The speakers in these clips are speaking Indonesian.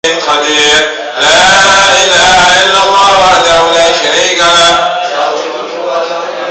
قدير لا إله إلا الله وحده لا شريك له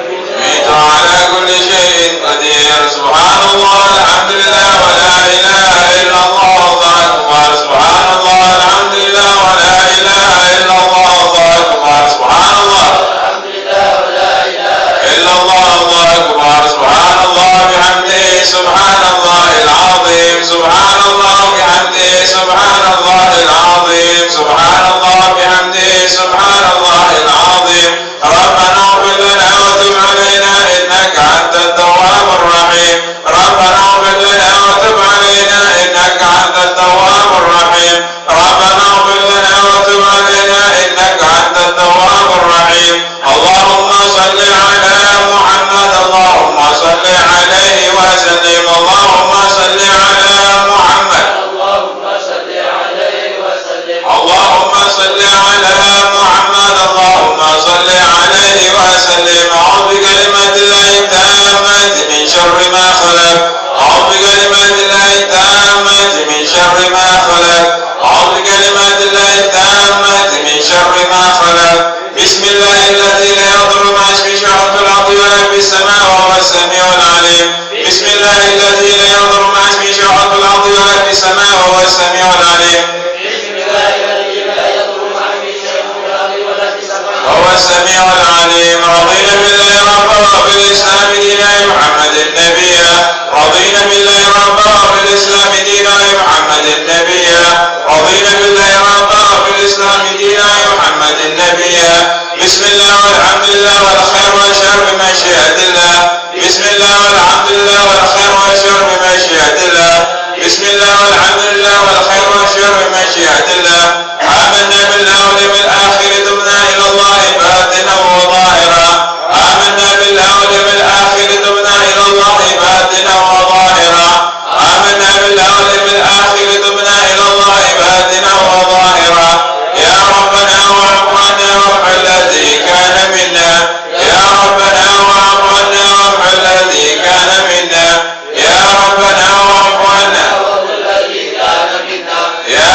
يميت على كل شيء قدير سبحان الله الحمد لله ولا إله إلا الله الله أكبر سبحان الله الحمد لله ولا إله إلا الله الله أكبر سبحان الله الحمد لله ولا إله إلا الله الله أكبر سبحان الله بحمده سبحان الله العظيم سبحان الله بحمده سبحان الله العظيم سبحان الله بحمده سبحان الله العظيم ربنا اغفر لنا وتب علينا إنك أنت التواب الرحيم ربنا اغفر لنا وتب علينا إنك أنت التواب الرحيم ربنا اغفر لنا وتب علينا إنك أنت التواب الرحيم اللهم صل على محمد اللهم صل عليه وسلم اللهم صل على محمد اللهم صل عليه وسلم اللهم صل على محمد اللهم صل عليه وسلم أعوذ بكلمات الله التامات من شر ما خلق أعوذ بكلمات الله التامات من شر ما خلق أعوذ بكلمات الله التامات من شر ما خلق بسم الله الذي لا يضر مع اسمه شيء في الأرض ولا في السماء وهو السميع العليم بسم الله الذي لا يضر مع اسمه شيء في الأرض ولا في السماء وهو السميع العليم بسم الله الذي لا يضر مع اسمه شيء في الأرض ولا في السماء وهو السميع العليم رضينا بالله ربا وبالإسلام دينا محمد النبي رضينا بالله ربا وبالإسلام دينا محمد النبي رضينا بالله ربا وبالإسلام دينا محمد النبي بسم الله والحمد لله والخير والشر بمشيئة الله بسم الله والحمد لله والخير والشر بمشيئة الله بسم الله والحمد لله والخير والشر بمشيئة الله آمنا بالله واليوم الآخر تبنا إلى الله باطنا وظاهرا آمنا بالله واليوم الآخر تبنا إلى الله باطنا وظاهرا آمنا بالله واليوم الآخر تبنا إلى الله باطنا وظاهرا يا ربنا واعف عنا واغفر الذي كان منا يا ربنا واعف عنا واغفر الذي كان منا يا ربنا واعف عنا واغفر الذي كان منا يا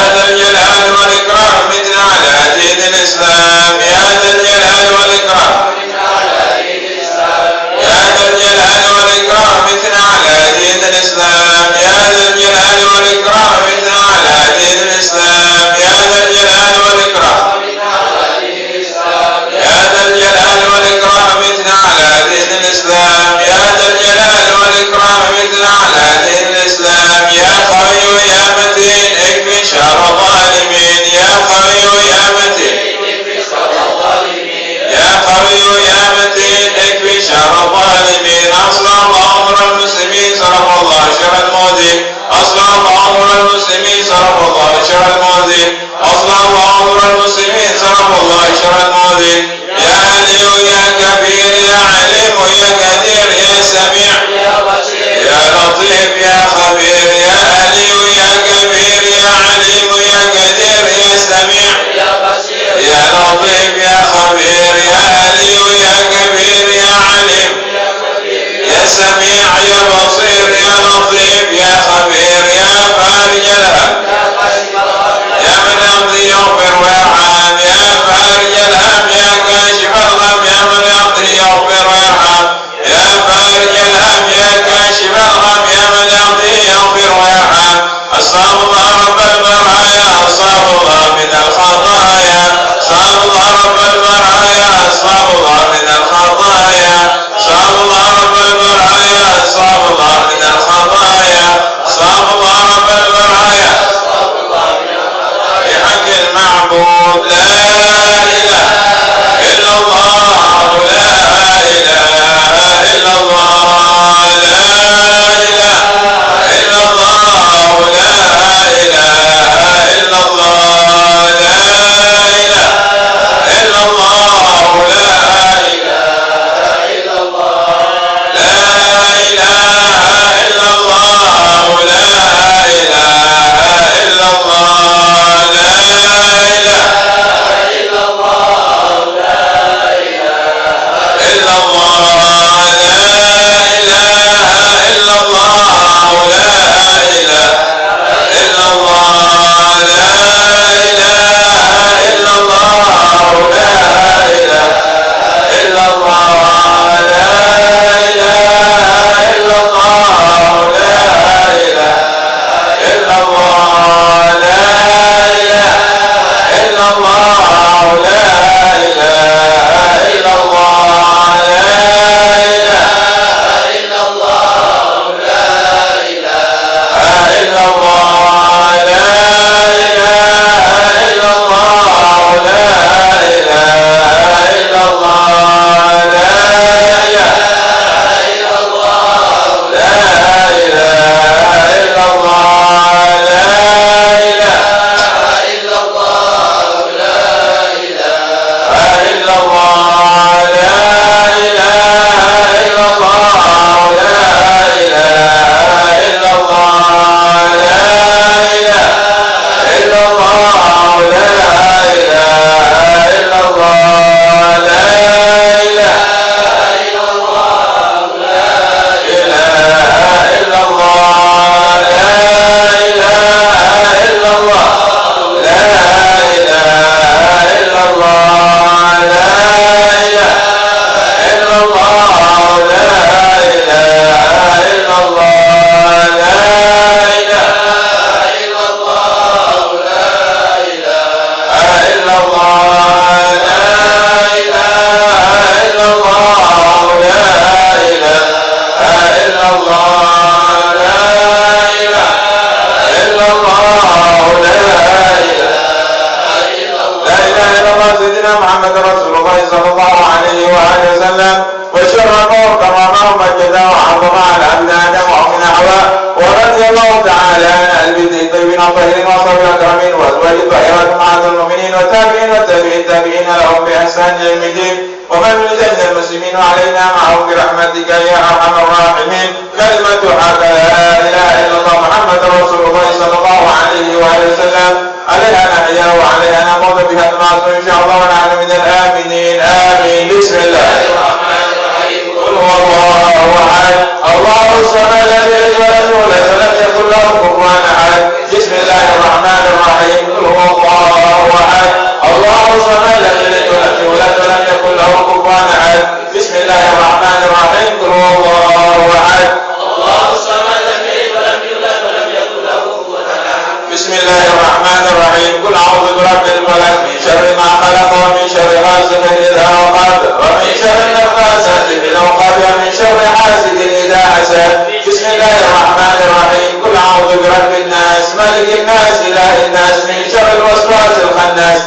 حرم على عبد آدم وأمنا حواء. ورضي الله تعالى عن أهل بيت الطيبين الطاهرين وأصحاب الأكرمين وأزواج الطاهرات أمهات المؤمنين والتابعين والتابعين التابعين لهم بإحسان إلى يوم الدين. ومن لجنة المسلمين وعلينا معهم برحمتك يا أرحم الراحمين. كلمة حق لا إله إلا الله محمد رسول الله صلى الله عليه وآله وسلم عليها نحيا وعليها نموت بها نمات إن شاء الله ونحن من الآمنين. آمين. بسم الله الرحمن الرحيم. قل هو الله أحد الله الصمد لم يلد ولم يولد ولم يكن له كفوا أحد. بسم الله الرحمن الرحيم. قل هو الله أحد الله الصمد لم يلد ولم يولد ولم يكن له كفوا أحد. بسم الله الرحمن الرحيم. قل هو الله أحد الله الصمد لم يلد ولم يولد ولم يكن له كفوا أحد. بسم الله الرحمن الرحيم. قل أعوذ برب الفلق من شر ما خلق ومن شر غاسق إذا وقب ومن شر النفاثات في العقد ومن شر حاسد إذا حسد. بسم الله الرحمن الرحيم. قل أعوذ برب الناس ملك الناس إله الناس من شر الوسواس الخناس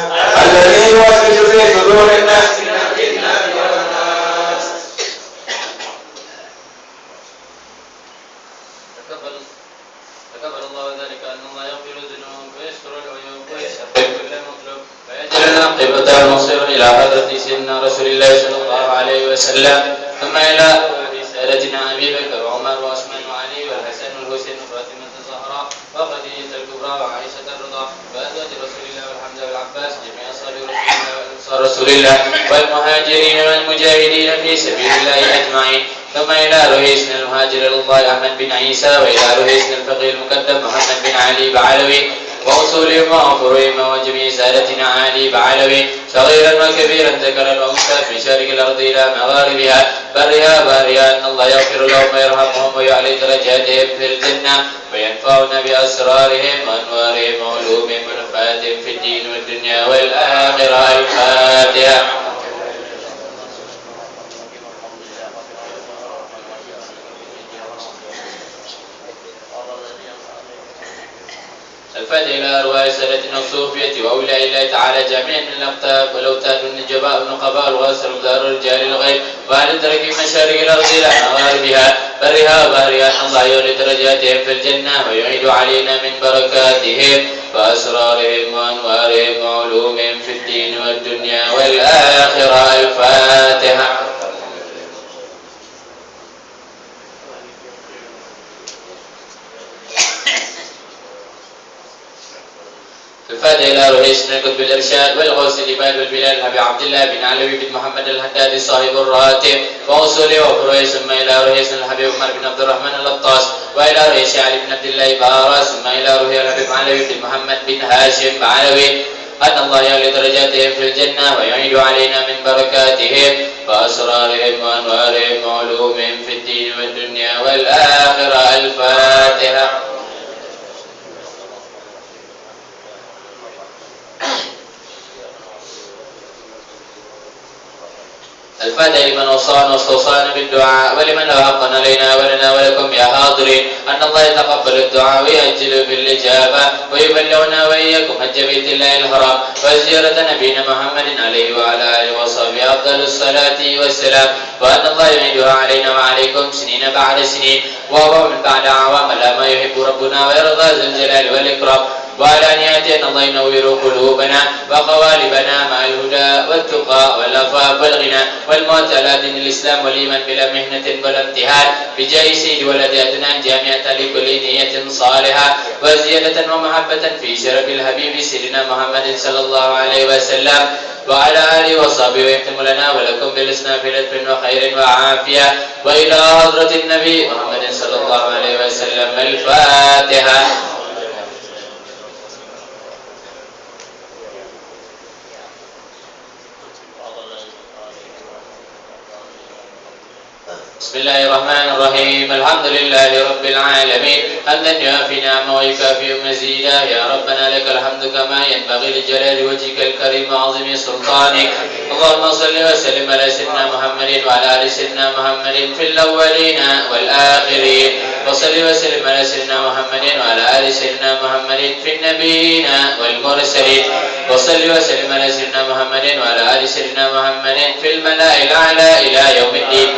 الذي يوسوس في صدور الناس. تقبل الله ذلك أن الله يغفر الذنوب ويستر العيوب ويسر كل مطلوب ويجعلنا قبلة المصير إلى حضرة سيدنا رسول الله صلى الله عليه وسلم ثم إلى سادتنا أبي بكر وعمر وعثمان وعلي والحسن والحسين وفاطمة الزهراء وخديجة الكبرى وعائشة الرضا وأزواج رسول الله والحمد والعباس جميع أصحاب رسول الله والمهاجرين والمجاهدين في سبيل الله أجمعين. ثم إلى رئيسنا المهاجر إلى الله أحمد بن عيسى وإلى رئيسنا الفقيه المقدم محمد بن علي بعلوي وأصولهم وفروعهم وجميع سادتنا علي بعلوي صغيرا وكبيرا ذكرا وأنثى في شرق الأرض إلى مغاربها برها بارها أن الله يغفر لهم ويرحمهم ويعلي درجاتهم في الجنة وينفعنا بأسرارهم وأنوارهم وعلومهم ونفعاتهم في الدين والدنيا والآخرة. الفاتحة. الفاتحة إلى أرواح سادتنا الصوفية وأولياء الله تعالى جميعا من الأقطاب والأوتاد والنجباء والنقباء والغسل ودار الرجال الغيب وأهل الدرك من مشارق الأرض إلى مغاربها برها وبحرها. الله يعلي درجاتهم في الجنة ويعيد علينا من بركاتهم وأسرارهم وأنوارهم وعلومهم في الدين والدنيا والآخرة. الفاتحة. الفاتحة إلى رئيسنا القطب الإرشاد والغوث الإباد والبلال أبي عبد الله بن علوي بن محمد الحداد صاحب الراتب وأصوله وفروعه. ثم إلى رئيسنا الحبيب عمر بن عبد الرحمن اللطاس وإلى رئيس علي بن عبد الله بارا. ثم إلى رئيس الحبيب علوي بن محمد بن هاشم علوي أن الله يعلي درجاتهم في الجنة ويعيد علينا من بركاتهم وأسرارهم وأنوارهم وعلومهم في الدين والدنيا والآخرة. الفاتحة. الفاتحة لمن وصانا واستوصانا بالدعاء ولمن له حق علينا ولنا ولكم يا حاضرين أن الله يتقبل الدعاء ويأجل بالإجابة ويبلغنا وإياكم حج بيت الله الحرام وزيارة نبينا محمد عليه وعلى آله وصحبه أفضل الصلاة والسلام. وأن الله يعيدها علينا وعليكم سنين بعد سنين وأعوام بعد أعوام لا ما يحب ربنا ويرضى ذو الجلال والإكرام. وعلى أن يأتي أن الله ينور قلوبنا وقوالبنا مع الهدى والتقى والعفاف والغنى والموت على دين الإسلام والإيمان بلا مهنة ولا امتحان بجاه سيد ولد أدنان جامعة لكل نية صالحة وزيادة ومحبة في شرف الحبيب سيدنا محمد صلى الله عليه وسلم وعلى آله وصحبه ويختم لنا ولكم بالإسلام في لطف وخير وعافية وإلى حضرة النبي محمد صلى الله عليه وسلم. الفاتحة. بسم الله الرحمن الرحيم. الحمد لله رب العالمين حمدا يوافي نعمه ويكافئ مزيدا. يا ربنا لك الحمد كما ينبغي لجلال وجهك الكريم وعظيم سلطانك. اللهم صل وسلم على سيدنا محمد وعلى ال سيدنا محمد في الاولين والاخرين وصل وسلم على سيدنا محمد وعلى ال سيدنا محمد في النبيين والمرسلين وصل وسلم على سيدنا محمد وعلى ال سيدنا محمد في الملأ الاعلى الى يوم الدين.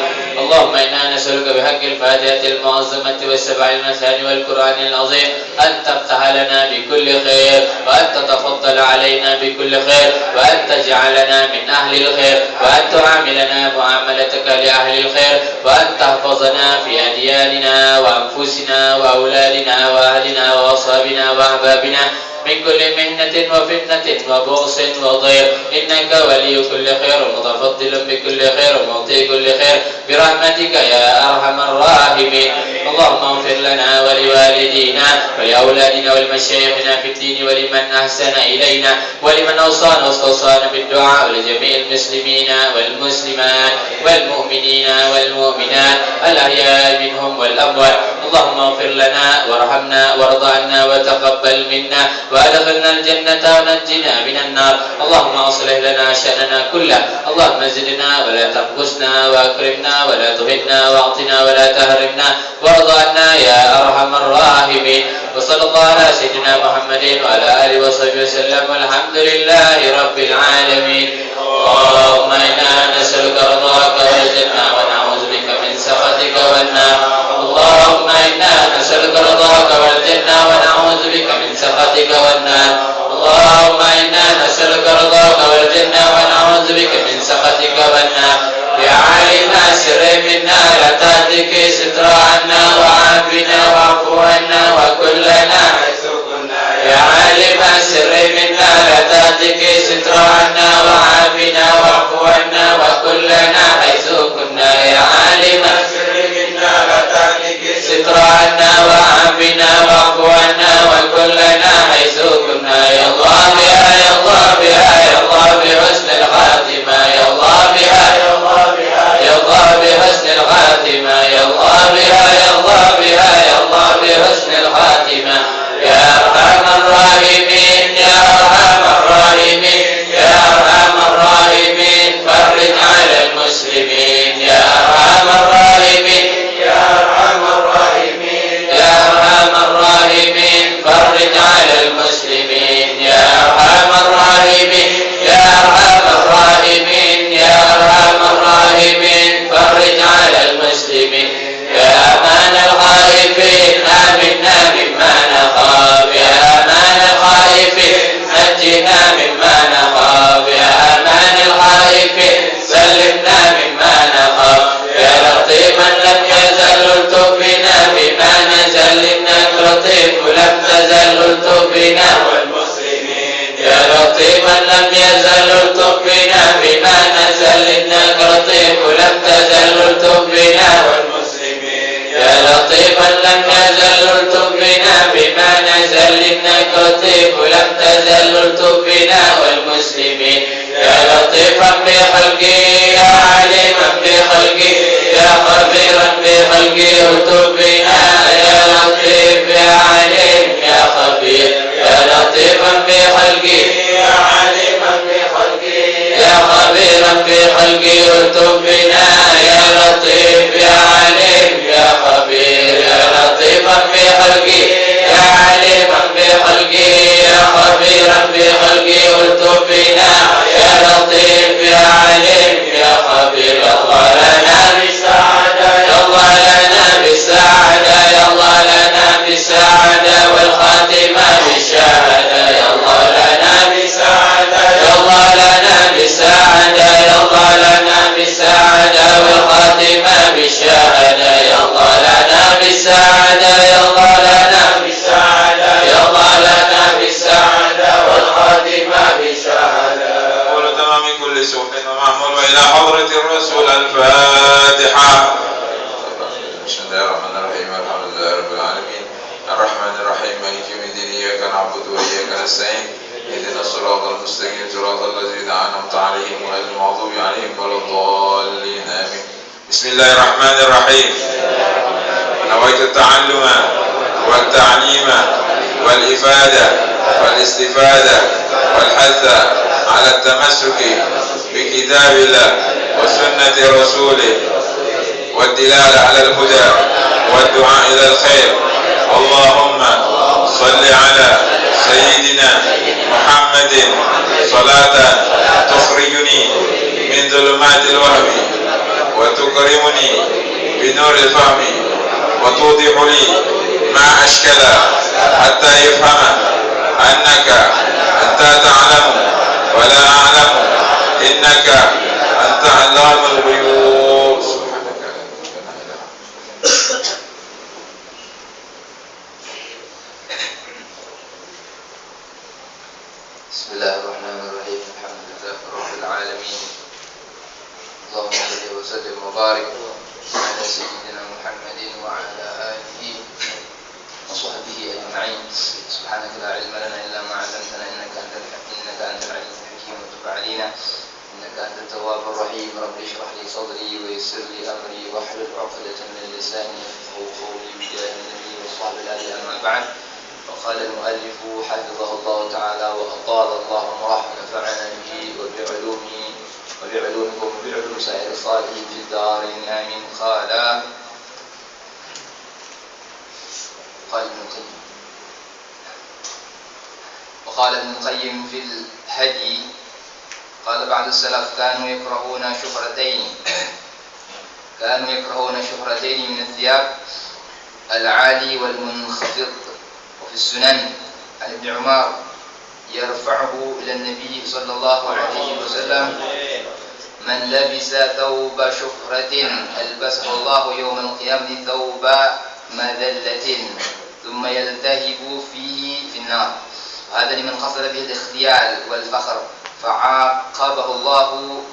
اللهم إنا نسألك بحق الفاتحة المعظمة والسبع المثاني والقرآن العظيم أن تفتح لنا بكل خير، وأن تتفضل علينا بكل خير، وأن تجعلنا من أهل الخير، وأن تعاملنا معاملتك لأهل الخير، وأن تحفظنا في أدياننا وأنفسنا وأولادنا وأهلنا وأصحابنا وأحبابنا من كل مهنة وفتنة وبؤس وضير، إنك ولي كل خير ومتفضل بكل خير ومعطي كل خير برحمتك يا أرحم الراحمين. اللهم اغفر لنا ولوالدينا ولأولادنا ولمشايخنا في الدين ولمن أحسن إلينا ولمن أوصانا واستوصانا بالدعاء ولجميع المسلمين والمسلمات والمؤمنين والمؤمنات الأحياء منهم والأموات. اللهم اغفر لنا وارحمنا وارض عنا وتقبل منا وأدخلنا الجنة ونجنا من النار. اللهم أصلح لنا شأننا كله، اللهم زدنا ولا تنقصنا وأكرمنا ولا تهنا وأعطنا ولا تهرمنا وارض عنا يا أرحم الراحمين. وصلى الله على سيدنا محمد وعلى آله وصحبه وسلم والحمد لله رب العالمين. اللهم إنا نسألك رضاك والجنة ونعوذ بك من سخطك والنار. اللهم إنا نسألك رضاك والجنة ونعوذ بك من سخطك والنار. اللهم إنا نسألك رضاك والجنة ونعوذ بك من سخطك والنار. يا عالم سر منا لا تهتك ستر عنا وعافنا واعف عنا وكلنا حيث كنا. يا عالم سر منا لا تهتك ستر عنا وعافنا واعف عنا وكلنا حيث كنا. يا عالم سر منا لا تهتك ستر عنا وعافنا واعف عنا وكلنا حيث كنا. يا الله بها يا الله بها يا الله بحسن الخاتمة. يا الله بها يا الله بها يا الله بحسن الخاتمة. يا الله بها يا الله بها يا الله بحسن الخاتمة. يا أرحم الراحمين يا أرحم الراحمين يا أرحم الراحمين فرج على المسلمين. يا أرحم الراحمين يا أرحم الراحمين يا أرحم الراحمين فرج على المسلمين. يا أرحم الراحمين يا أرحم الراحمين يا أرحم الراحمين فرج على المسلمين. يا أمان الخائفين آمنا مما نخاف. يا أمان الخائفين نجنا مما نخاف. يا أمان الخائفين سلمنا مما نخاف. يا لطيفا لم يزل الطف بنا بما نزل إنك لطيف لم تزل الطف بنا والمسلمين. يا لطيفا لم يزل الطف بنا بما نزل إنك لطيف لم تزل الطف بنا والمسلمين. يا لطيفا لم يزل الطف بنا بما نزل إنك لطيف لم تزل الطف بنا والمسلمين. يا لطيفا بخلقي يا عليما بخلقي يا خبيرا بخلقي الطف بنا. يا لطيف يا عليم يا خبير يا لطيفا بخلقي يا عليما بخلقي يا خبيرا بخلقي الطف بنا. يا لطيف يا عليم يا خبير يا لطيفا بخلقي يا عليما بخلقي يا خبيرا بخلقي الطف بنا. يا لطيف يا عليم يا خبير. يا الله لنا بالسعادة يا الله لنا بالسعادة يا الله لنا بالسعادة والخاتمة بالشهادة. يا الله لنا بالسعادة يا الله لنا بالسعادة يا الله لنا بالسعادة والخاتمة بالشهادة. يا الله لنا بالسعادة يا الله لنا بالسعادة يا الله لنا بالسعادة والخاتمة بالشهادة. تمام كل سوء ومعمول إلى حضرة الرسول. الفاتحة. بسم الله الرحمن الرحيم الحمد لله رب العالمين الرحمن الرحيم مالك يوم الدين إياك نعبد وإياك نستعين اهدنا الصراط المستقيم صراط الذين أنعمت عليهم غير المغضوب عليهم ولا الضالين آمين. بسم الله الرحمن الرحيم. نويت التعلم والتعليم والإفادة والاستفادة والحث على التمسك بكتاب الله وسنة رسوله والدلالة على الهدى والدعاء إلى الخير. اللهم صل على سيدنا محمد صلاة تخرجني من ظلمات الوهم وتكرمني بنور الفهم وتوضح لي ما أشكل حتى يفهم أنك أنت تعلم ولا أعلم إنك أنت علام الغيوب. بسم الله الرحمن الرحيم. الحمد لله رب العالمين. اللهم صل وسلم وبارك على سيدنا محمد وعلى آله وصحبه أجمعين. سبحانك لا علم لنا إلا ما علمتنا إنك أنت العليم الحكيم. وتب علينا إنك أنت التواب الرحيم. رب اشرح لي صدري ويسر لي أمري واحلل عقدة من لساني يفقهوا قولي بجاه النبي والصحب الآله. أما بعد، وقال المؤلف حفظه الله تعالى وأطال الله عمره ونفعنا به وبعلومكم وبعلوم سائر الصالحين في الدارين آمين. وقال ابن القيم في الهدي قال بعض السلف كانوا يكرهون شهرتين من الثياب، العالي والمنخفض. وفي السنن عن ابن عمر يرفعه إلى النبي صلى الله عليه وسلم: من لبس ثوب شهرة ألبسه الله يوم القيامة ثوب مذلة ثم يلتهب فيه في النار. وهذا لمن حصل به الاختيال والفخر، فعاقبه الله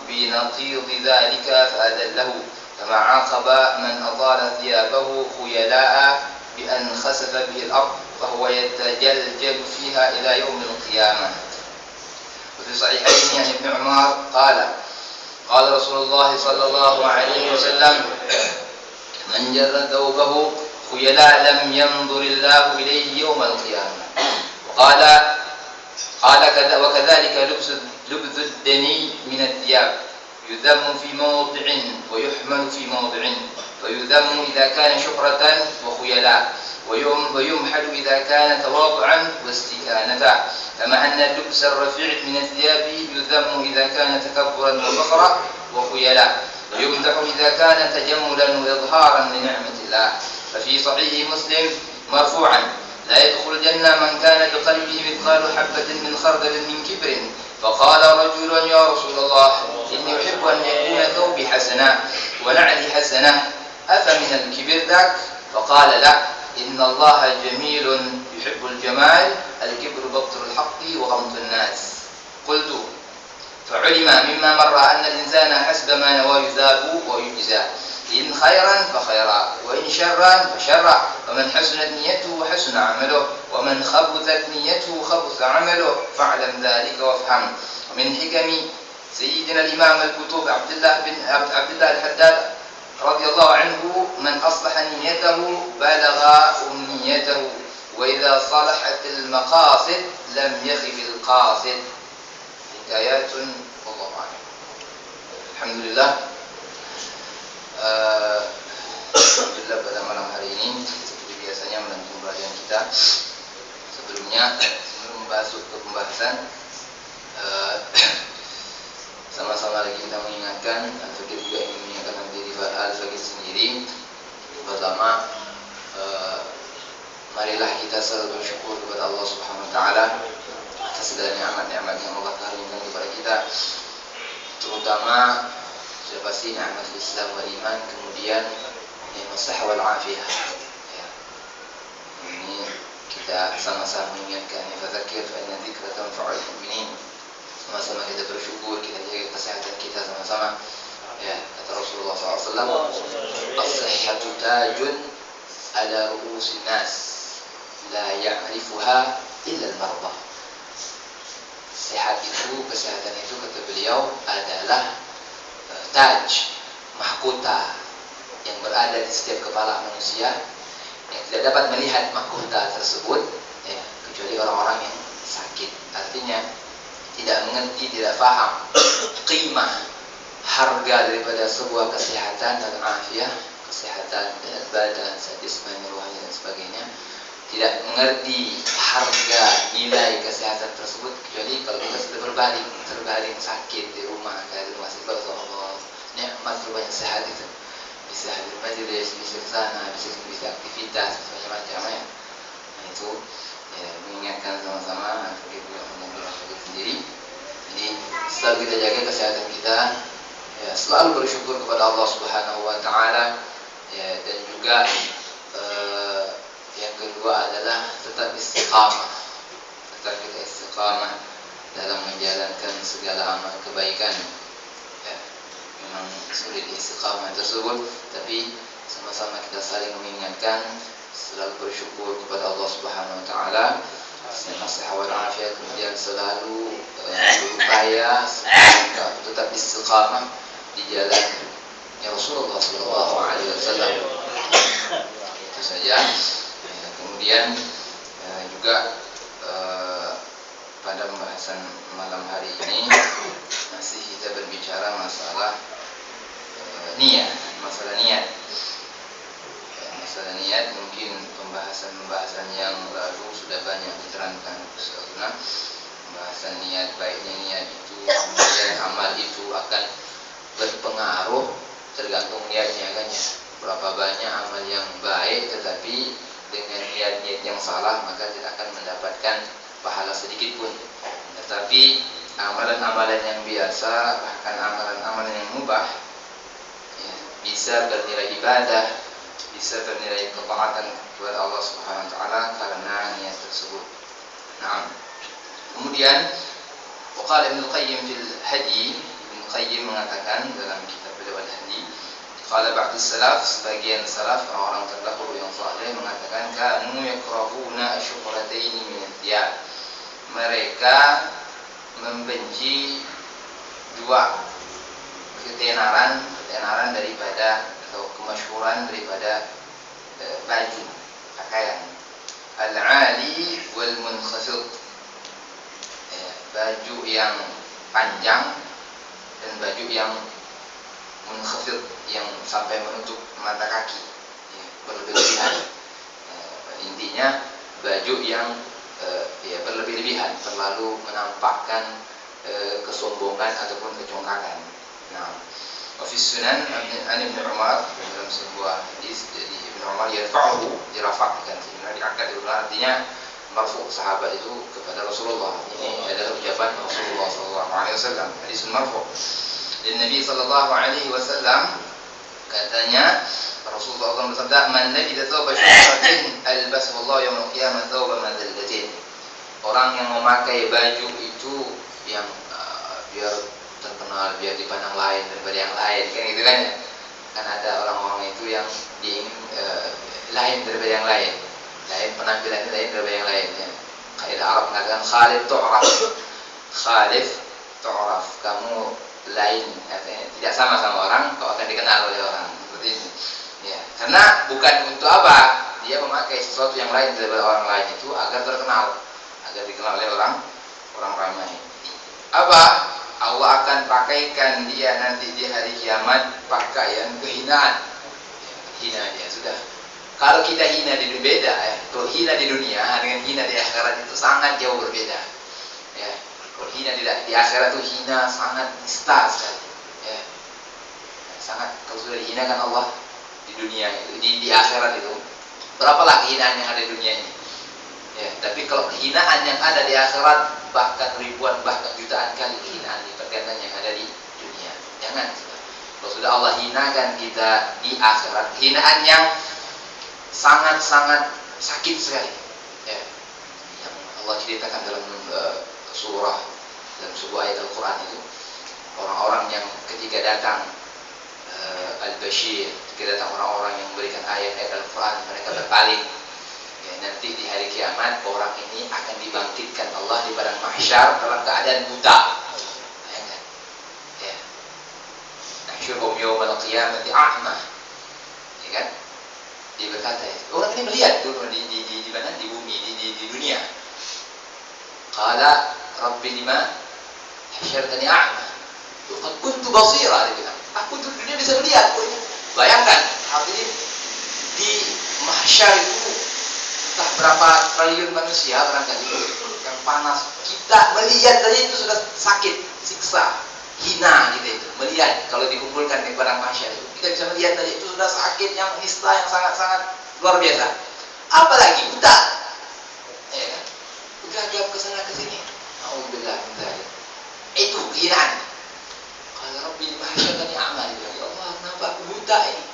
بنقيض ذلك فأذله، كما عاقب من أطال ثيابه خيلاء بأن خسف به الأرض فهو يتجلجل فيها إلى يوم القيامة. وفي صحيحين عن ابن عمر قال رسول الله صلى الله عليه وسلم: من جر ثوبه خيلاء لم ينظر الله إليه يوم القيامة. وكذلك لبس الدني من الثياب يذم في موضع ويحمل في موضع، فيذم إذا كان شهرة وخيلاء، ويمحل إذا كان تواضعا واستكانة، كما أن اللبس الرفيع من الثياب يذم إذا كان تكبرا وفخرا وخيلاء، ويمدح إذا كان تجملا وإظهارا لنعمة الله. ففي صحيح مسلم مرفوعا: لا يدخل الجنة من كان بقلبه مثقال حبة من خردل من كبر. فقال رجل: يا رسول الله، إني أحب أن يكون ثوبي حسنا ونعلي حسنة، أفمن الكبر ذاك؟ فقال: لا، إن الله جميل يحب الجمال، الكبر بطر الحق وغمط الناس. قلت: فعلم مما مر أن الإنسان حسب ما نوى يثاب ويجزى، إن خيرا فخيرا وإن شرا فشرا، ومن حسنت نيته حسن عمله، ومن خبثت نيته خبث عمله، فاعلم ذلك وافهم. ومن حكم سيدنا الإمام الكتب عبد الله الحداد رضي الله عنه: من أصلح نيته بلغ أمنيته، وإذا صلحت المقاصد لم يخف القاصد. حكايات والله أعلم. الحمد لله. Alhamdulillah pada malam hari ini seperti biasanya melanjutkan pelajaran kita. Sebelum masuk ke pembahasan, sama-sama lagi kita mengingatkan, Al-Fakir juga ingin mengingatkan diri Al-Fakir sendiri. Pertama, marilah kita selalu bersyukur kepada Allah Subhanahu Wa Taala atas segala nikmat-nikmat yang Allah karuniakan kepada kita, terutama sudah pasti nikmat Islam wal iman, kemudian nikmat sihah wal afiyah. Ini kita sama-sama mengingatkan, fadzakir fa inna dzikra tanfa'ul mu'minin. Sama-sama kita bersyukur, kita jaga kesehatan kita sama-sama. Ya, kata Rasulullah SAW, as-sihhatu tajun ala ru'usin nas, la ya'rifuha illa al-mardah. Sehat itu, kesehatan itu, kata beliau, adalah taj, mahkota yang berada di setiap kepala manusia, yang tidak dapat melihat mahkota tersebut kecuali orang-orang yang sakit. Artinya tidak mengerti, tidak faham qimah, harga daripada sebuah kesehatan dan afiah, kesehatan dan badan, jismani, rohani dan sebagainya. Tidak mengerti harga nilai kesehatan tersebut kecuali kalau kita sudah terbaring sakit di rumah, kayak di rumah sakit. Allah, nikmat nikmat banyak sehat itu, bisa hadir majelis, bisa ke sana, bisa aktivitas macam-macam ya. Nah itu ya, mengingatkan sama-sama agar kita menjaga diri sendiri. Jadi selalu kita jaga kesehatan kita, ya, selalu bersyukur kepada Allah Subhanahu Wa Taala, ya, dan juga yang kedua adalah tetap istiqamah, tetap kita istiqamah dalam menjalankan segala amal kebaikan. Ya, memang sulit istiqamah tersebut, tapi sama-sama kita saling mengingatkan, selalu bersyukur kepada Allah Subhanahu Wa Taala, sehat walafiat, kemudian selalu berupaya tetap istiqamah di jalan ya Rasulullah Sallallahu Alaihi Wasallam. Itu saja. Kemudian juga pada pembahasan malam hari ini masih kita berbicara masalah niat, masalah niat. Masalah niat mungkin pembahasan yang lalu sudah banyak diterangkan karena pembahasan niat, baiknya niat itu, kemudian amal itu akan berpengaruh tergantung niatnya kan ya. Berapa banyak amal yang baik tetapi dengan niat-niat yang salah maka tidak akan mendapatkan pahala sedikit pun. Tetapi amalan-amalan yang biasa, bahkan amalan-amalan yang mubah ya, bisa bernilai ibadah, bisa bernilai ketaatan kepada Allah Subhanahu Wa Taala karena niat tersebut. Nah, kemudian waqala Ibnu Qayyim fil Hadi, Ibnu Qayyim mengatakan dalam kitab beliau Al-Hadi, qala ba'd salaf, sebagian salaf orang-orang terdahulu yang saleh mengatakan kanu yakrahuna asyuqratayn min ad-diyar. Mereka membenci dua ketenaran daripada atau kemasyhuran daripada baju pakaian, al-ali wal munkhafid, baju yang panjang dan baju yang munkhafid, yang sampai menutup mata kaki, ya, berlebihan. Intinya baju yang ya, berlebih-lebihan, terlalu menampakkan kesombongan ataupun kecongkakan. Nah, fi sunan an Ibnu Umar, dalam sebuah hadis dari Ibnu Umar, yarfa'uhu, dirafa'kan, diangkat, artinya marfu, sahabat itu kepada Rasulullah. Ini adalah ucapan Rasulullah sallallahu alaihi wasallam, hadis marfu. Dan Nabi sallallahu alaihi wasallam katanya, Rasulullah SAW bersabda, man labisa thawba syuhratin albasahu Allah yaumil qiyamah thawba madhallatin. Orang yang memakai baju itu yang biar terkenal, biar dipandang lain daripada yang lain, kan gitu kan ya. Kan ada orang-orang itu yang diingin lain daripada yang lain, penampilannya lain daripada yang lain ya. Kaidah Arab mengatakan khalif tu'raf, kamu lain, artinya tidak sama orang, kau akan dikenal oleh orang, seperti ini ya. Karena bukan untuk apa dia memakai sesuatu yang lain daripada orang lain itu agar terkenal, agar dikenal oleh orang ramai. Apa? Allah akan pakaikan dia nanti di hari kiamat pakaian kehinaan. Hina dia sudah. Kalau kita hina di dunia beda ya. Kalau hina di dunia dengan hina di akhirat itu sangat jauh berbeda. Ya. Kalau hina di akhirat itu hina sangat nista sekali. Ya. Sangat, kalau sudah dihinakan Allah di dunia itu, di akhirat itu, berapalah kehinaan yang ada di dunia ini. Ya, tapi kalau kehinaan yang ada di akhirat bahkan ribuan, bahkan jutaan kali kehinaan dipergantian yang ada di dunia. Jangan. Kalau sudah Allah hinakan kita di akhirat, hinaan yang sangat-sangat sakit sekali. Ya. Yang Allah ceritakan dalam surah, dalam sebuah ayat Al-Quran itu, orang-orang yang ketika datang Al-Bashir, ketika datang orang-orang yang memberikan ayat-ayat Al-Quran, mereka berpaling. Ya, nanti di hari kiamat orang ini akan dibangkitkan Allah di padang mahsyar dalam keadaan buta. Bayangkan. Ya. Nahsyuruhum yawmal qiyamati a'ma. Ya kan? Dia berkata, orang ini melihat dulu di mana? Di bumi, di dunia. Qala rabbi lima hasyartani a'ma. Qad kuntu basira, dia bilang. Aku di dunia bisa melihat. Bayangkan, artinya di mahsyar itu entah berapa triliun manusia barangkali yang panas, kita melihat saja itu sudah sakit, siksa. hina kita itu. Melihat kalau dikumpulkan di padang mahsyar itu, kita bisa melihat tadi itu sudah sakit yang nista yang sangat-sangat luar biasa. Apalagi buta, ya kan? Gagap ke sana ke sini. Alhamdulillah, itu kehinaan. Kalau Rabbi mahsyarkan amal, ya Allah, kenapa aku buta ini?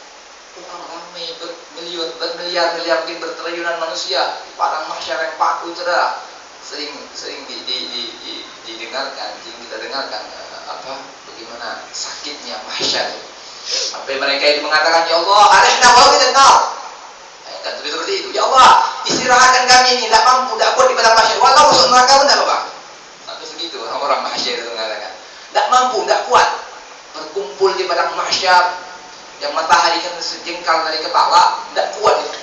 Orang ramai bermiliar-miliar mungkin bertriliunan manusia di padang mahsyar yang paku cerah. Sering didengarkan, kita dengarkan bagaimana sakitnya mahsyar. Sampai mereka itu mengatakan, ya Allah, arihna wa bidan nar. Kan seperti itu. Ya Allah, istirahatkan kami ini, tidak mampu, tidak kuat di padang mahsyar. Walau masuk neraka pun tidak apa-apa. Sampai segitu orang-orang mahsyar itu mengatakan, tidak mampu, tidak kuat berkumpul di padang mahsyar yang matahari kan sejengkal dari kepala, tidak kuat itu.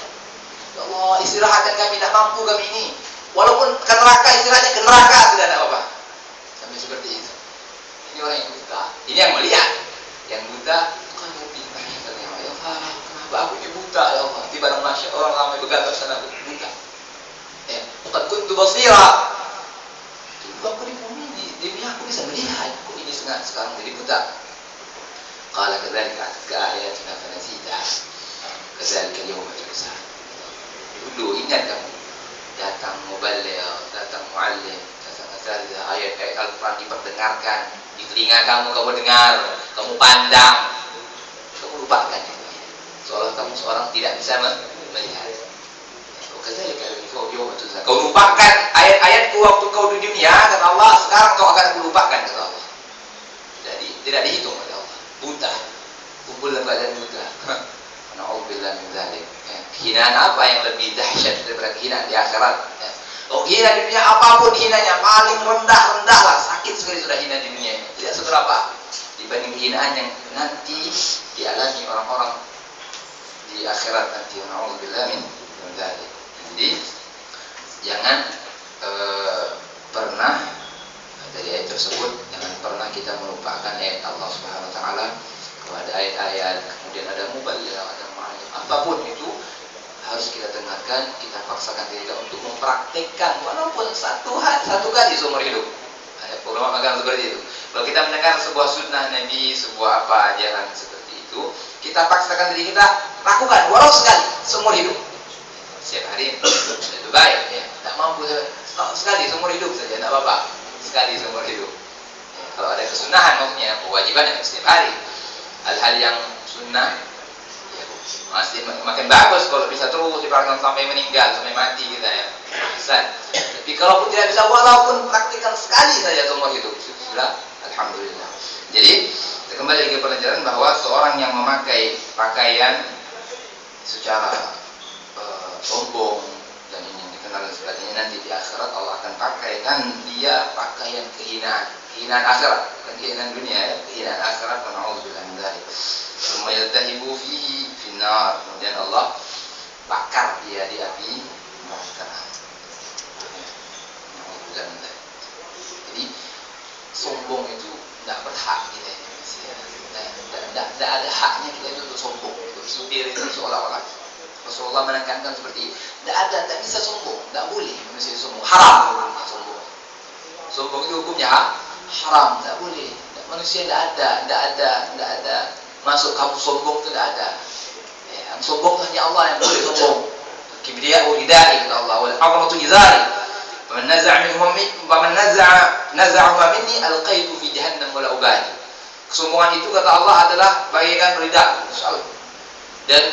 Ya Allah, istirahatkan kami, tidak mampu kami ini. Walaupun ke neraka, istirahatnya ke neraka sudah tidak apa-apa. Sampai seperti itu. Ini orang yang buta. Ini yang melihat. Yang buta, kan lebih banyak ya Allah, kenapa aku ini buta ya Allah? Di padang mahsyar orang ramai bergatal sana buta. Ya, bukan kuntu basira. Dulu aku di bumi, di dunia aku bisa melihat. Aku ini sekarang jadi buta. Qala kadzalika atka ayatina fanasitaha. Kadzalika al-yawma tunsa. Dulu ingat kamu, datang muballigh, datang muallim, datang asatidzah, ayat-ayat Al-Qur'an diperdengarkan, di telinga kamu dengar, kamu pandang, kamu lupakan itu. Seolah kamu seorang tidak bisa melihat. Kadzalika al-yawma tunsa. Kau lupakan ayat-ayatku waktu kau di dunia, kata Allah, sekarang kau akan aku lupakan, kata Allah. Jadi tidak dihitung oleh Allah. Buta, kumpul dalam keadaan buta. Na'udzubillah min dzalik. Kehinaan apa yang lebih dahsyat daripada kehinaan di akhirat? Oh, hina di dunia apapun hinanya, paling rendah lah, sakit sekali sudah hina di dunia ini. Tidak seberapa dibanding kehinaan yang nanti dialami orang-orang di akhirat nanti. Na'udzubillah min dzalik. Jadi jangan pernah dari ayat tersebut, jangan pernah kita melupakan ayat Allah Subhanahu wa taala. Kalau ada ayat-ayat, kemudian ada muballigh, ada mu'allim, apapun itu harus kita dengarkan, kita paksakan diri kita untuk mempraktikkan walaupun satu kali seumur hidup. Ada ulama mengatakan seperti itu. Kalau kita mendengar sebuah sunnah Nabi, sebuah ajaran seperti itu, kita paksakan diri kita lakukan walau sekali seumur hidup. Setiap hari lebih baik ya. Tak mampu sekali seumur hidup saja, tidak apa-apa. Sekali seumur hidup. Ya, kalau ada kesunahan maksudnya kewajiban yang setiap hari. Hal-hal yang sunnah ya, masih makin bagus kalau bisa terus dipraktikkan sampai meninggal, sampai mati kita ya. Tapi kalau tidak bisa, walaupun praktikkan sekali saja seumur hidup, sudah alhamdulillah. Jadi kita kembali lagi ke pelajaran bahwa seorang yang memakai pakaian secara sombong dan ini dikenal sebagainya, nanti di akhirat Allah akan pakaikan dia pakaian kehinaan akhirat, bukan kehinaan dunia ya, kehinaan akhirat. Na'udzubillah min dzalik. Tsumma yaltahibu fihi finnar, kemudian Allah bakar dia di api neraka. Na'udzubillah min dzalik. Jadi sombong itu tidak berhak kita ini, tidak ada haknya kita itu untuk sombong, untuk supir itu seolah-olah. Rasulullah menekankan seperti ini. Tidak bisa sombong, tidak boleh manusia sombong, haram sombong. Sombong itu hukumnya haram, tidak boleh. Manusia tidak ada masuk kamu sombong itu tidak ada. Ya, yang sombong hanya Allah yang boleh sombong. Kibriya uridai kata Allah, wal azamatu izari. Faman naza'ahu minni alqaitu fi jahannam wala ubali. Kesombongan itu kata Allah adalah bagaikan ridha, dan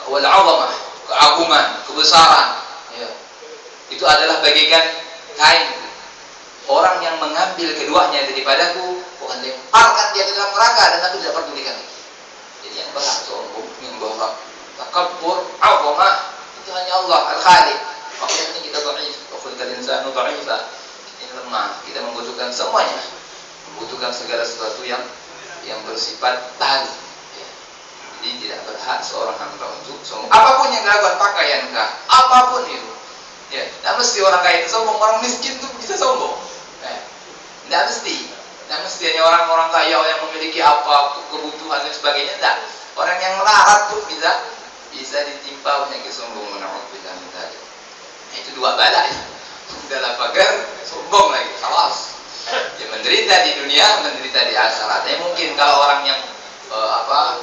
wal azamah, keagungan, kebesaran ya. Itu adalah bagaikan kain. Orang yang mengambil keduanya daripadaku, akan lemparkan dia ke dalam neraka dan aku tidak pedulikan lagi. Jadi yang berhak sombong, yang berhak takabbur, azamah, itu hanya Allah Al-Khaliq. Makanya ini kita dhaif, wa khuliqal insanu dha'ifa. Ini lemah, kita membutuhkan semuanya. Membutuhkan segala sesuatu yang bersifat baru. Jadi tidak berhak seorang hamba untuk sombong. Apapun yang dilakukan, pakaiankah, apapun itu. Ya, tidak mesti orang kaya itu sombong, orang miskin itu bisa sombong. Tidak mesti hanya orang-orang kaya yang memiliki apa kebutuhan dan sebagainya. Tidak. Orang yang melarat pun bisa ditimpa penyakit sombong. Na'udzubillah min dzalik. Itu dua bala. Dalam pagar sombong lagi. Awas. Dia menderita. menderita di dunia, menderita di akhirat. Mungkin kalau orang yang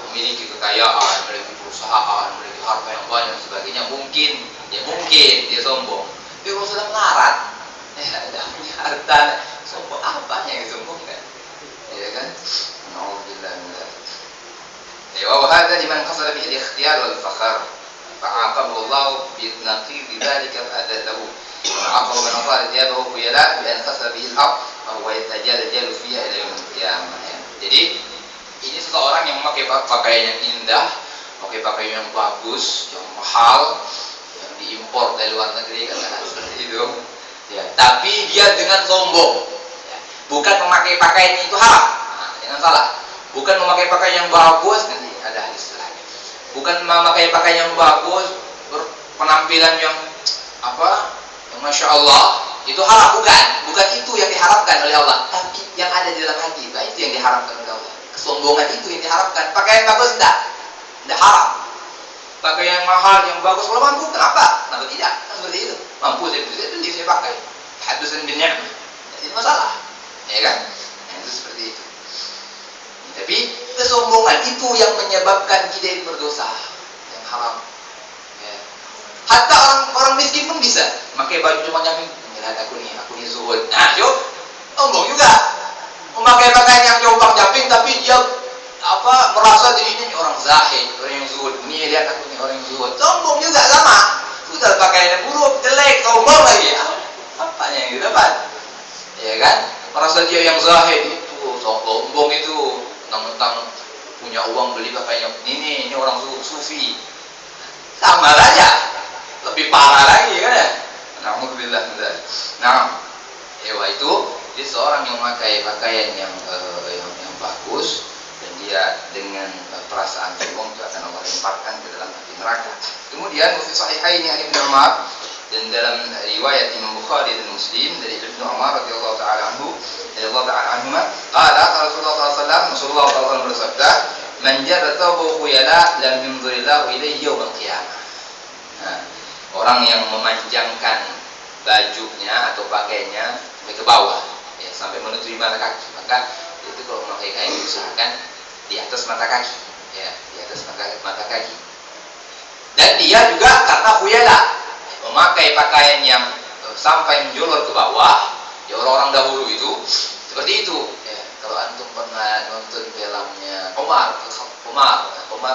memiliki kekayaan, memiliki perusahaan, memiliki harta yang banyak dan sebagainya, mungkin dia sombong. Tapi kalau sudah melarat, tidak punya harta, sombong apa yang disombongkan? Ya kan? Alhamdulillah. وهذا لمن قصد به الاختيار والفخر فعاقبه الله بنقيض ذلك فأذله وعاقب من أطال ثيابه خيلاء بأن قصد به الأرض وهو يتجلجل فيها إلى يوم القيامة. Jadi ini seseorang yang memakai pakaian yang indah, memakai pakaian yang bagus, yang mahal, yang diimpor dari luar negeri, katakan seperti itu. Ya, tapi dia dengan sombong. Ya, bukan memakai pakaian itu haram. Nah, jangan salah. Bukan memakai pakaian yang bagus, nanti ada hadis lagi. Bukan memakai pakaian yang bagus, penampilan yang yang masya Allah, itu haram, bukan itu yang diharapkan oleh Allah. Tapi yang ada di dalam hati, itu yang diharapkan oleh Allah. Kesombongan itu yang diharapkan. Pakaian bagus tidak haram. Pakaian yang mahal, yang bagus, kalau mampu, kenapa tidak? Kan seperti itu. Mampu saya beli, saya pakai. Hadusan bin ni'mah, tidak masalah, ya kan? Nah, itu seperti itu. Tapi kesombongan itu yang menyebabkan kita ini berdosa yang haram. Ya. Hatta orang miskin pun bisa memakai baju cuma nyamping. Lihat aku nih zuhud. Nah, sombong juga. Memakai pakaian yang jompang-jamping tapi dia merasa dirinya ini orang zahid, orang yang zuhud. Nih lihat aku nih orang yang zuhud. Sombong juga sama. Sudah pakaiannya buruk, jelek, sombong lagi. Apa yang didapat? Ya kan? Merasa dia yang zahid itu sombong itu. Mentang-mentang punya uang beli pakaian ini orang sufi. Sama saja. Lebih parah lagi kan ya? Alhamdulillah. Nah, itu dia seorang yang memakai pakaian yang bagus dan dia dengan perasaan sombong itu akan Allah lemparkan ke dalam api neraka. Kemudian fi sahihaini an Ibnu Umar dan dalam riwayat Imam Bukhari dan Muslim dari Ibnu Umar radhiyallahu taala anhu qala Rasulullah SAW bersabda, "Man jarra thawbahu khuyala lam yunzirillahu ilaihi yawmal qiyamah." Nah, orang yang memanjangkan bajunya atau pakaiannya sampai ke bawah, ya, sampai menutupi mata kaki, maka itu kalau memakai kain diusahakan di atas mata kaki, ya, di atas mata kaki. Dan dia juga karena khuyala, memakai pakaian yang sampai menjulur ke bawah, ya orang-orang dahulu itu seperti itu. Ya, kalau antum pernah nonton filmnya Umar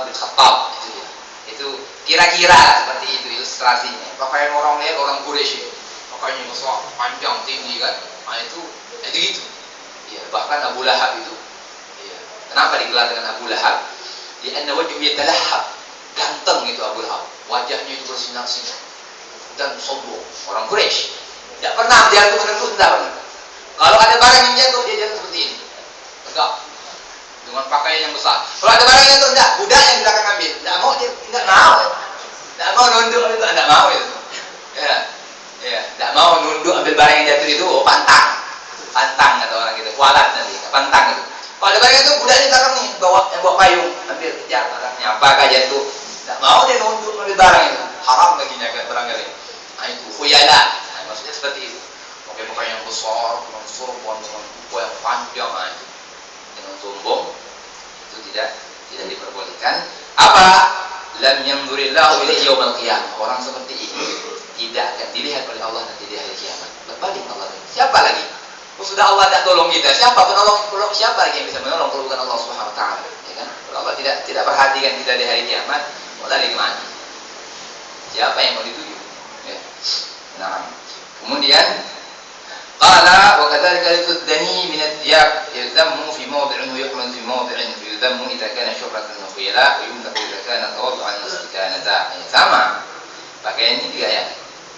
bin Khattab itu kira-kira seperti itu ilustrasinya. Pakaian orang lihat orang Quraisy, pakaiannya besar, panjang, tinggi kan? Nah itu gitu. Ya, bahkan Abu Lahab itu. Ya, kenapa digelar dengan Abu Lahab? Karena wajahnya yatalahhab, ganteng itu Abu Lahab. Wajahnya itu bersinar-sinar dan sombong. Orang Quraisy tidak pernah jatuh menentu, tidak pernah. Kalau ada barang yang jatuh, dia jatuh seperti ini, tegak dengan pakaian yang besar. Kalau ada barang yang jatuh, tidak, budak yang di belakang ambil, tidak mau, dia tidak mau nunduk itu, tidak mau itu. Ya, tidak mau nunduk ambil barang yang jatuh itu, pantang kata orang gitu, kualat nanti, pantang itu. Kalau ada barang itu, budak di belakang nih, yang bawa payung, ambil kejar barangnya, apakah jatuh, tidak mau dia nunduk ambil barang itu, haram baginya kan barangkali. Nah itu khuyala, nah, maksudnya seperti itu. Pakai pakaian yang besar, dengan sorban, dengan buku yang panjang, nah, itu dengan sombong itu tidak diperbolehkan. Apa? Lam yanzurillahu ilaihi yaumal qiyamah. Orang seperti ini tidak akan dilihat oleh Allah nanti di hari kiamat. Berbalik Allah. Siapa lagi? Sudah Allah tidak tolong kita. Siapa penolong? Siapa lagi yang bisa menolong kalau bukan Allah Subhanahu wa taala? Ya kan? Kalau Allah tidak perhatikan kita di hari kiamat, mau lari ke mana? Siapa yang mau dituju? Ya. Nah, kemudian qala wa kadzalika al-dani min al-thiyab yadhammu fi mawdi'in wa yuhmal fi mawdi'in fa yadhammu idza kana syuhratan wa khuyala wa yumdahu idza kana tawaddu'an wa istikanata. Sama. Pakaian ini juga ya.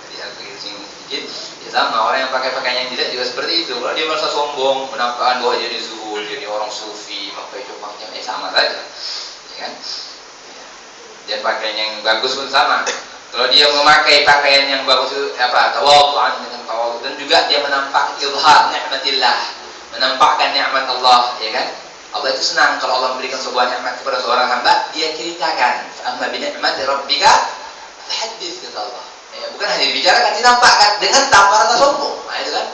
Jadi harus sedikit. Ya sama, orang yang pakai pakaian yang tidak juga seperti itu. Kalau dia merasa sombong, menampakkan bahwa jadi zuhud, jadi orang sufi, pakai jubahnya sama saja. Ya kan? Dan pakaian yang bagus pun sama. Kalau dia memakai pakaian yang bagus itu tawadhu'an dengan tawadhu, dan juga dia menampakkan izhar nikmatillah, menampakkan nikmat Allah, ya kan? Allah itu senang kalau Allah memberikan sebuah nikmat kepada seorang hamba, dia ceritakan. Amma bi ni'mati rabbika fahaddits, kata Allah. Ya, bukan hanya dibicarakan, dinampakkan dengan tanpa rasa sombong. Nah, itu kan?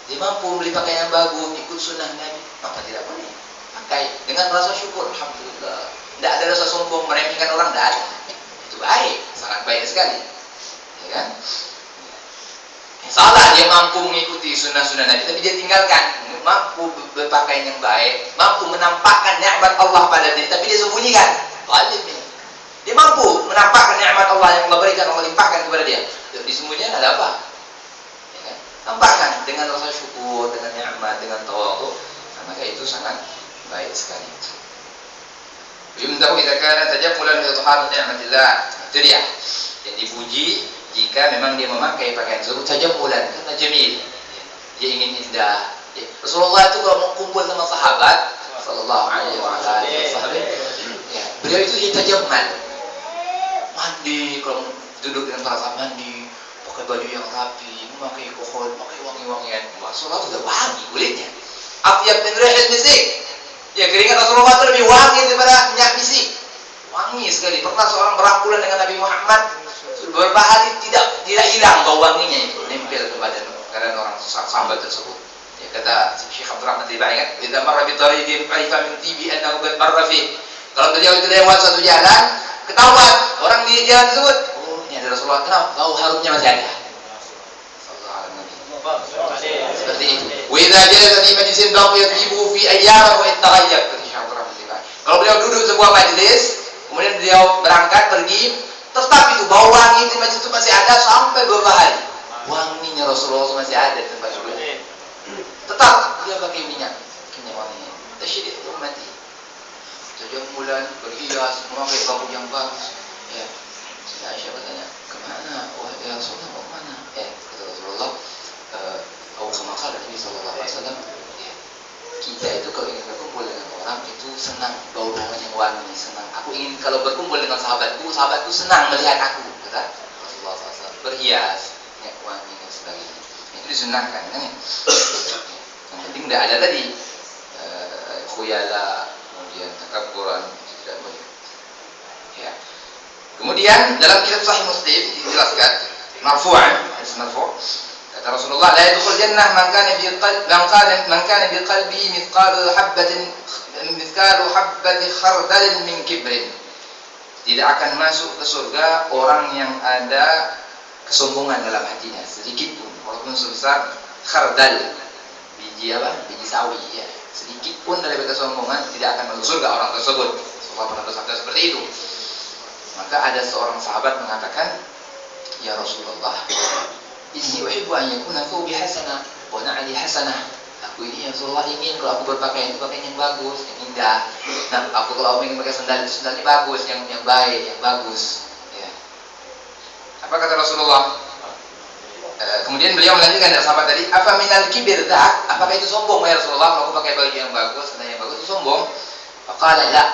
Dia mampu beli pakaian yang bagus, ikut sunnah Nabi, maka tidak boleh pakai dengan rasa syukur. Alhamdulillah. Tidak ada rasa sombong meremehkan orang, tidak ada. Itu baik, sangat baik sekali. Ya kan? Salah dia mampu mengikuti sunnah-sunnah Nabi, tapi dia tinggalkan. Mampu berpakaian yang baik, mampu menampakkan nikmat Allah pada diri, tapi dia sembunyikan. Wajib ini. Dia mampu menampakkan nikmat Allah yang Allah berikan, Allah limpahkan kepada dia. Disembunyikan ada apa? Ya kan? Tampakkan dengan rasa syukur, dengan nikmat, dengan tawadhu. Maka itu sangat baik sekali. Yumdahu idza kana tajammulan li idhar ni'matillah. Itu dia. Yang dipuji jika memang dia memakai pakaian tersebut tajammulan, karena jamil. Dia ingin indah. Rasulullah itu kalau mau kumpul sama sahabat sallallahu alaihi wasallam, ya, beliau itu dia tajammal. Mandi, kalau duduk dengan para sahabat mandi, pakai baju yang rapi, memakai kohol, pakai wangi-wangian. Rasulullah sudah wangi kulitnya. Atyab min rihil misik. Ya, keringat Rasulullah itu lebih wangi daripada minyak misik. Wangi sekali. Pernah seorang berangkulan dengan Nabi Muhammad, beberapa hari tidak hilang bau wanginya itu, nempel kepada orang sahabat tersebut. Ya, kata Syekh Abdul Rahman Tibai kan, "Idza marra bi tariqin fa'rifa min tibi annahu qad marra fi." Kalau beliau itu lewat satu jalan, ketahuan orang di jalan tersebut, oh ini ada Rasulullah, kenapa? Bau harumnya masih ada. Seperti itu. Wa idza jalasa fi majlisin baqiyat tibuhu fi ayyam wa ittaghayyab. Kalau beliau duduk sebuah majlis, kemudian beliau berangkat pergi, tetap itu bau wangi di majlis itu masih ada sampai beberapa hari. Wanginya Rasulullah itu masih ada di tempat itu. Tetap dia pakai minyak wanginya. Tasyid itu mati. Tajammulan, berhias, memakai baju yang bagus. Ya. Sehingga Aisyah bertanya, "Kemana? Wahai ya Rasulullah, mau kemana?" Kata Rasulullah, sama kala Nabi sallallahu alaihi wasallam, kita itu kalau ingin berkumpul dengan orang itu senang, bau yang wangi, senang. Aku ingin kalau berkumpul dengan sahabatku senang melihat aku, kata Rasulullah SAW. Berhias, minyak wangi dan sebagainya. Itu disunahkan kan ya. Yang penting tidak ada tadi khuyala, kemudian takabburan, itu tidak boleh. Ya. Kemudian dalam kitab Sahih Muslim dijelaskan marfu'an, hadis marfu'. Kata Rasulullah, la yadkhul jannah man kana bi qalbihi mithqalu habbati khardalin min kibrin. Tidak akan masuk ke surga orang yang ada kesombongan dalam hatinya sedikit pun, walaupun sebesar khardal, biji sawi ya. Sedikit pun dari kesombongan tidak akan masuk surga orang tersebut. Rasulullah pernah bersabda seperti itu. Maka ada seorang sahabat mengatakan, "Ya Rasulullah, inni uhibbu an yakuna thawbi hasanah wa na'li hasanah." Aku ini ya Rasulullah ingin kalau aku berpakaian yang bagus, yang indah. Nah, aku kalau ingin pakai sandalnya bagus, yang baik, yang bagus. Ya. Apa kata Rasulullah? Kemudian beliau melanjutkan dari sahabat tadi, "Afa minal kibir dak?" Apakah itu sombong ya Rasulullah kalau aku pakai baju yang bagus, sandal yang bagus itu sombong? Faqala la.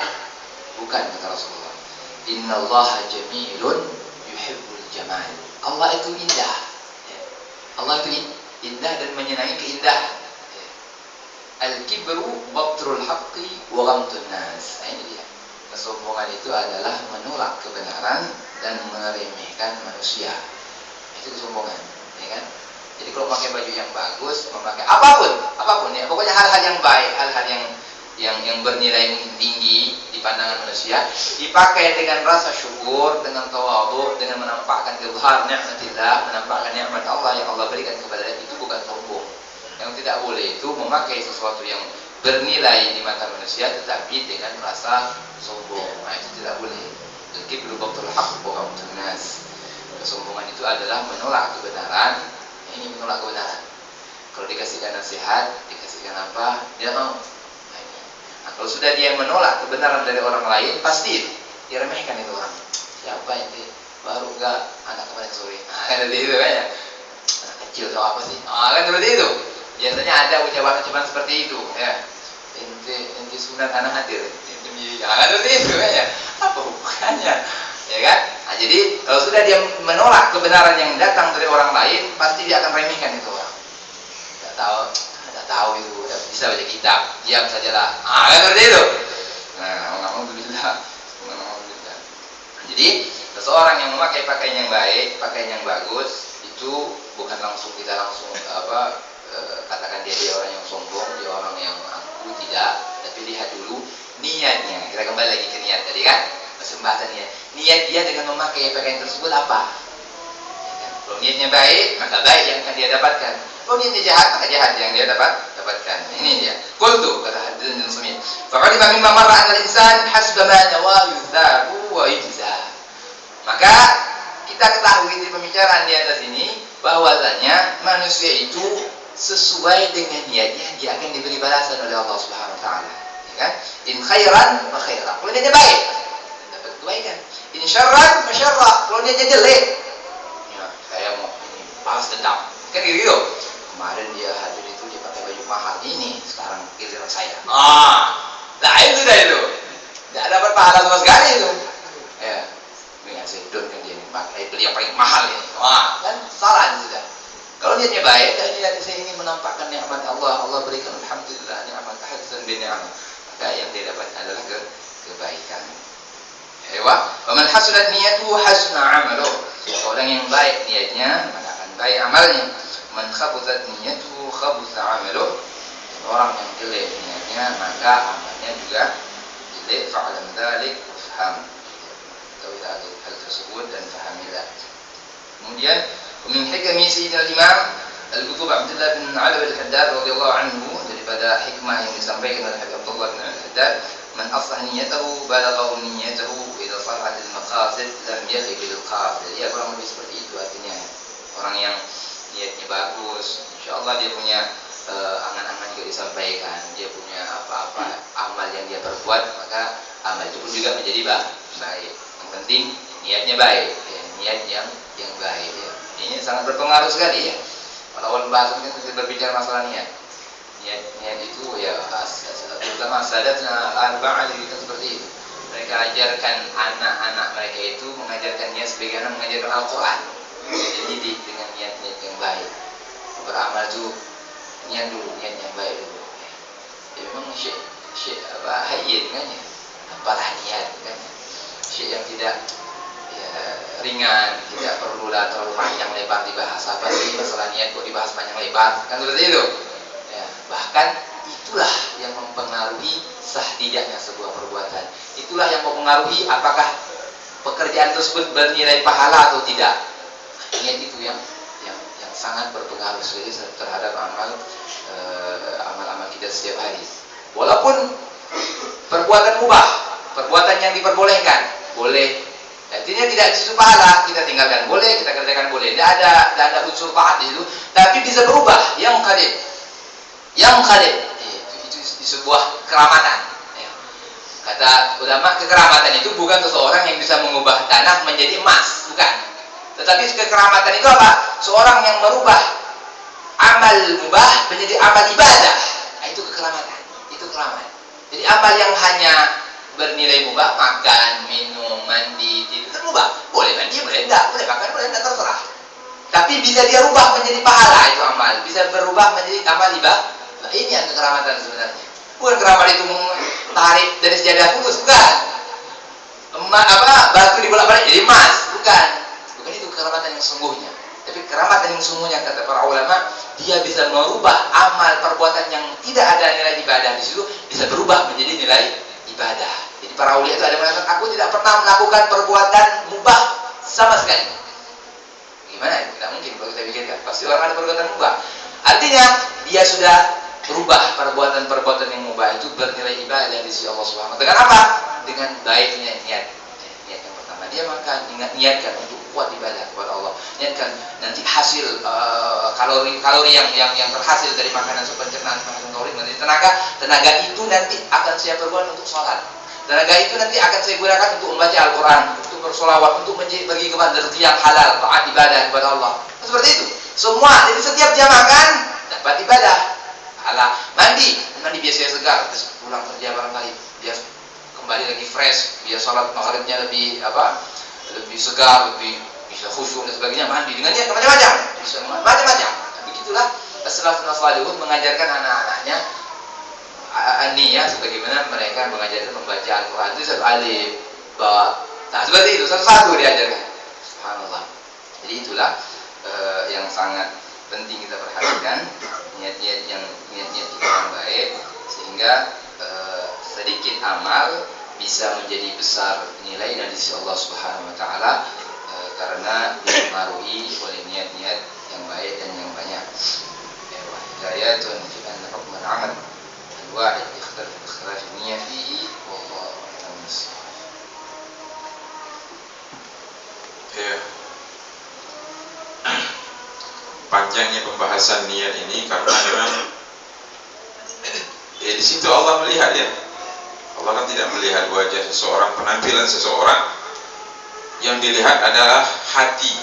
Bukan, kata Rasulullah. Innallaha jamilun yuhibbul jamal. Allah itu indah. Allah itu indah dan menyenangi keindahan. Al-kibru batrul haqqi wa ghamtun nas. Ini dia. Kesombongan itu adalah menolak kebenaran dan meremehkan manusia. Itu kesombongan, ya kan? Jadi kalau pakai baju yang bagus, memakai apapun ya, pokoknya hal-hal yang baik, hal-hal yang bernilai tinggi di pandangan manusia, dipakai dengan rasa syukur, dengan tawadhu, dengan menampakkan izhar nikmatillah, menampakkan nikmat Allah yang Allah berikan kepada kita, itu bukan sombong. Yang tidak boleh itu memakai sesuatu yang bernilai di mata manusia tetapi dengan rasa sombong. Nah, itu tidak boleh. Al-kibru batrul haqq wa ghamtun nas. Kesombongan itu adalah menolak kebenaran. Ini menolak kebenaran. Kalau dikasihkan nasihat, dikasihkan apa, dia mau. Nah, kalau sudah dia menolak kebenaran dari orang lain, pasti diremehkan itu orang. Siapa ini? Baru enggak anak kemarin sore. Kan itu kan ya. Anak kecil atau apa sih? Kan seperti itu. Biasanya ada ucapan-ucapan seperti itu, ya. Inti sunat anak hadir. Jangan seperti itu kan ya. Apa hubungannya? Ya kan? Nah, jadi kalau sudah dia menolak kebenaran yang datang dari orang lain, pasti dia akan remehkan itu orang. Tidak tahu itu, tidak bisa baca kitab, diam sajalah. Kan seperti itu. Nah, alhamdulillah. Jadi seseorang yang memakai pakaian yang baik, pakaian yang bagus, itu bukan langsung kita katakan dia orang yang sombong, dia orang yang aku, tidak. Tapi lihat dulu niatnya. Kita kembali lagi ke niat tadi kan, pembahasan niat dia dengan memakai pakaian tersebut apa. Kalau niatnya baik, maka baik yang akan dia dapatkan. Kalau niatnya jahat, maka jahat yang dia dapatkan. Ini dia. Qultu, kata Haddad bin Sumit, fa'ulima mimma marra anna al-insan hasba ma nawa yuthabu wa yujza. Maka kita ketahui di pembicaraan di atas ini bahwasanya manusia itu sesuai dengan niatnya dia akan diberi balasan oleh Allah Subhanahu wa taala. Ya kan? In khairan fa khairan. Kalau niatnya baik, dapat kebaikan. In syarran fa syarra. Kalau niatnya jelek, saya mau balas dendam. Kan gitu. Kemarin dia hadir itu dia pakai baju mahal ini, sekarang giliran saya. Nah itu dah itu. Tidak dapat pahala sama sekali itu. Ya, dengan sedon kan dia pakai beli yang paling mahal ini. Kan salah itu sudah. Kalau niatnya baik, dan niat saya ingin menampakkan nikmat Allah, Allah berikan alhamdulillah nikmat hasan bin ni'am. Maka yang dia dapat adalah kebaikan. Ewa, man hasunat niyatuhu hasuna 'amaluhu. Orang yang baik niatnya, maka akan baik amalnya. Man khabuthat niyatuhu khabutha 'amaluhu. Orang yang jelek niatnya, maka amalnya juga jelek. Fa'lam dzalik wafham. Tahu hal tersebut dan fahamilah. Kemudian min hikami sayyidina al-imam al-kutub Abdullah bin Alawi al-Haddad radhiyallahu anhu, daripada hikmah yang disampaikan oleh Habib Abdullah bin al-Haddad, man aslah niyatahu balagha niyatahu idza sahat al-maqasid lam yakhib al-qasid. Ya, kurang lebih seperti itu artinya. Orang yang niatnya bagus, insyaallah dia punya angan-angan juga disampaikan, dia punya apa-apa amal yang dia perbuat, maka amal itu pun juga menjadi baik. Yang penting niatnya baik, ya, niat yang baik ya. Ini sangat berpengaruh sekali ya. Pada awal pembahasan kita berbicara masalah niat. Niat itu ya terutama sadatna al-arba'ah itu seperti itu. Mereka ajarkan anak-anak mereka itu, mengajarkan niat sebagaimana mengajarkan Al-Quran. Dididik dengan niat-niat yang baik. Beramal itu niat dulu, niat yang baik dulu. Ya memang syekh hayyin kan ya. Apalah niat kan. Syekh yang tidak ringan, tidak perlulah terlalu panjang lebar dibahas. Apa sih masalah niat kok dibahas panjang lebar, kan seperti itu ya. Bahkan itulah yang mempengaruhi sah tidaknya sebuah perbuatan. Itulah yang mempengaruhi apakah pekerjaan tersebut bernilai pahala atau tidak. Niat itu yang sangat berpengaruh sekali terhadap amal-amal kita setiap hari. Walaupun perbuatan mubah, perbuatan yang diperbolehkan, boleh. Artinya tidak disitu pahala, kita tinggalkan boleh, kita kerjakan boleh. Tidak ada unsur taat di situ, tapi bisa berubah. Yang kadib, itu sebuah keramatan. Kata ulama, kekeramatan itu bukan seseorang yang bisa mengubah tanah menjadi emas, bukan. Tetapi kekeramatan itu apa? Seorang yang merubah amal mubah menjadi amal ibadah. Nah, itu kekeramatan, itu keramat. Jadi amal yang hanya bernilai mubah, makan, minum, mandi, tidur, itu mubah. Boleh mandi, boleh enggak, boleh makan, boleh enggak, terserah. Tapi bisa dia rubah menjadi pahala itu amal, bisa berubah menjadi amal ibadah. Nah, ini yang kekeramatan sebenarnya. Bukan keramat itu tarik dari sejadah putus, bukan. Batu dibolak-balik jadi emas, bukan itu kekeramatan yang sungguhnya. Tapi kekeramatan yang sungguhnya kata para ulama, dia bisa merubah amal perbuatan yang tidak ada nilai ibadah di situ, bisa berubah menjadi nilai ibadah. Jadi para ulama itu ada mengatakan, aku tidak pernah melakukan perbuatan mubah sama sekali. Gimana? Tidak mungkin kalau kita pikirkan. Pasti orang ada perbuatan mubah. Artinya dia sudah berubah perbuatan-perbuatan yang mubah itu bernilai ibadah di sisi Allah Subhanahu wa taala. Dengan apa? Dengan baiknya niat. Niat yang pertama dia maka niatkan untuk kuat ibadah kepada Allah. Niatkan nanti hasil kalori yang terhasil dari makanan pencernaan kalori menjadi tenaga itu nanti akan saya perbuat untuk sholat. Tenaga itu nanti akan saya gunakan untuk membaca Al-Quran, untuk bersolawat, untuk bagi kepada rezeki yang halal, taat ibadah kepada Allah. Seperti itu. Semua. Jadi setiap dia makan dapat ibadah. Mandi biasanya segar, terus pulang kerja barangkali dia kembali lagi fresh, dia sholat maghribnya lebih segar, lebih bisa khusyuk dan sebagainya. Mandi dengan dia macam-macam, bisa macam-macam. Begitulah as-salafun salihun mengajarkan anak-anaknya niat sebagaimana mereka mengajarkan membaca Al-Quran itu satu alif, ba. Nah seperti itu satu-satu diajarkan. Subhanallah. Jadi itulah yang sangat penting kita perhatikan. niat-niat kita yang baik, sehingga sedikit amal bisa menjadi besar nilai dari sisi Allah Subhanahu wa taala karena dipengaruhi oleh niat-niat yang baik dan yang banyak. Hidayatun fi anna hukm al-amal al-wahid ikhtilaf ikhtilaf niyyah fihi wallahu a'lam. Ya. Panjangnya pembahasan niat ini karena memang di situ Allah melihat ya. Allah kan tidak melihat wajah seseorang, penampilan seseorang. Yang dilihat adalah hati.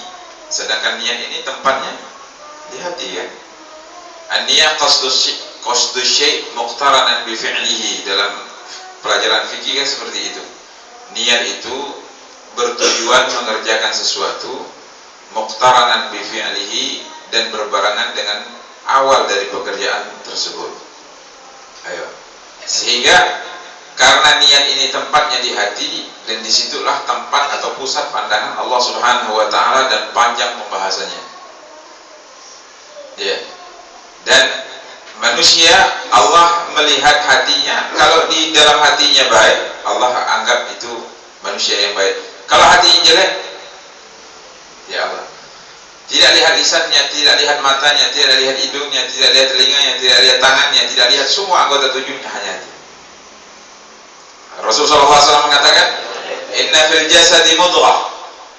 Sedangkan niat ini tempatnya di hati ya. An-niyah qasdu syai' muqtaranan bi fi'lihi. Dalam pelajaran fikih kan seperti itu. Niat itu bertujuan mengerjakan sesuatu muqtaranan bi fi'lihi dan berbarengan dengan awal dari pekerjaan tersebut. Ayo. Sehingga karena niat ini tempatnya di hati, dan disitulah tempat atau pusat pandangan Allah Subhanahu wa taala dan panjang pembahasannya. Ya. Dan manusia Allah melihat hatinya, kalau di dalam hatinya baik, Allah anggap itu manusia yang baik. Kalau hatinya jelek, ya Allah tidak lihat lisannya, tidak lihat matanya, tidak lihat hidungnya, tidak lihat telinganya, tidak lihat tangannya, tidak lihat semua anggota tujuhnya, hanya hati. Rasulullah SAW mengatakan, Inna fil jasadi mudghah,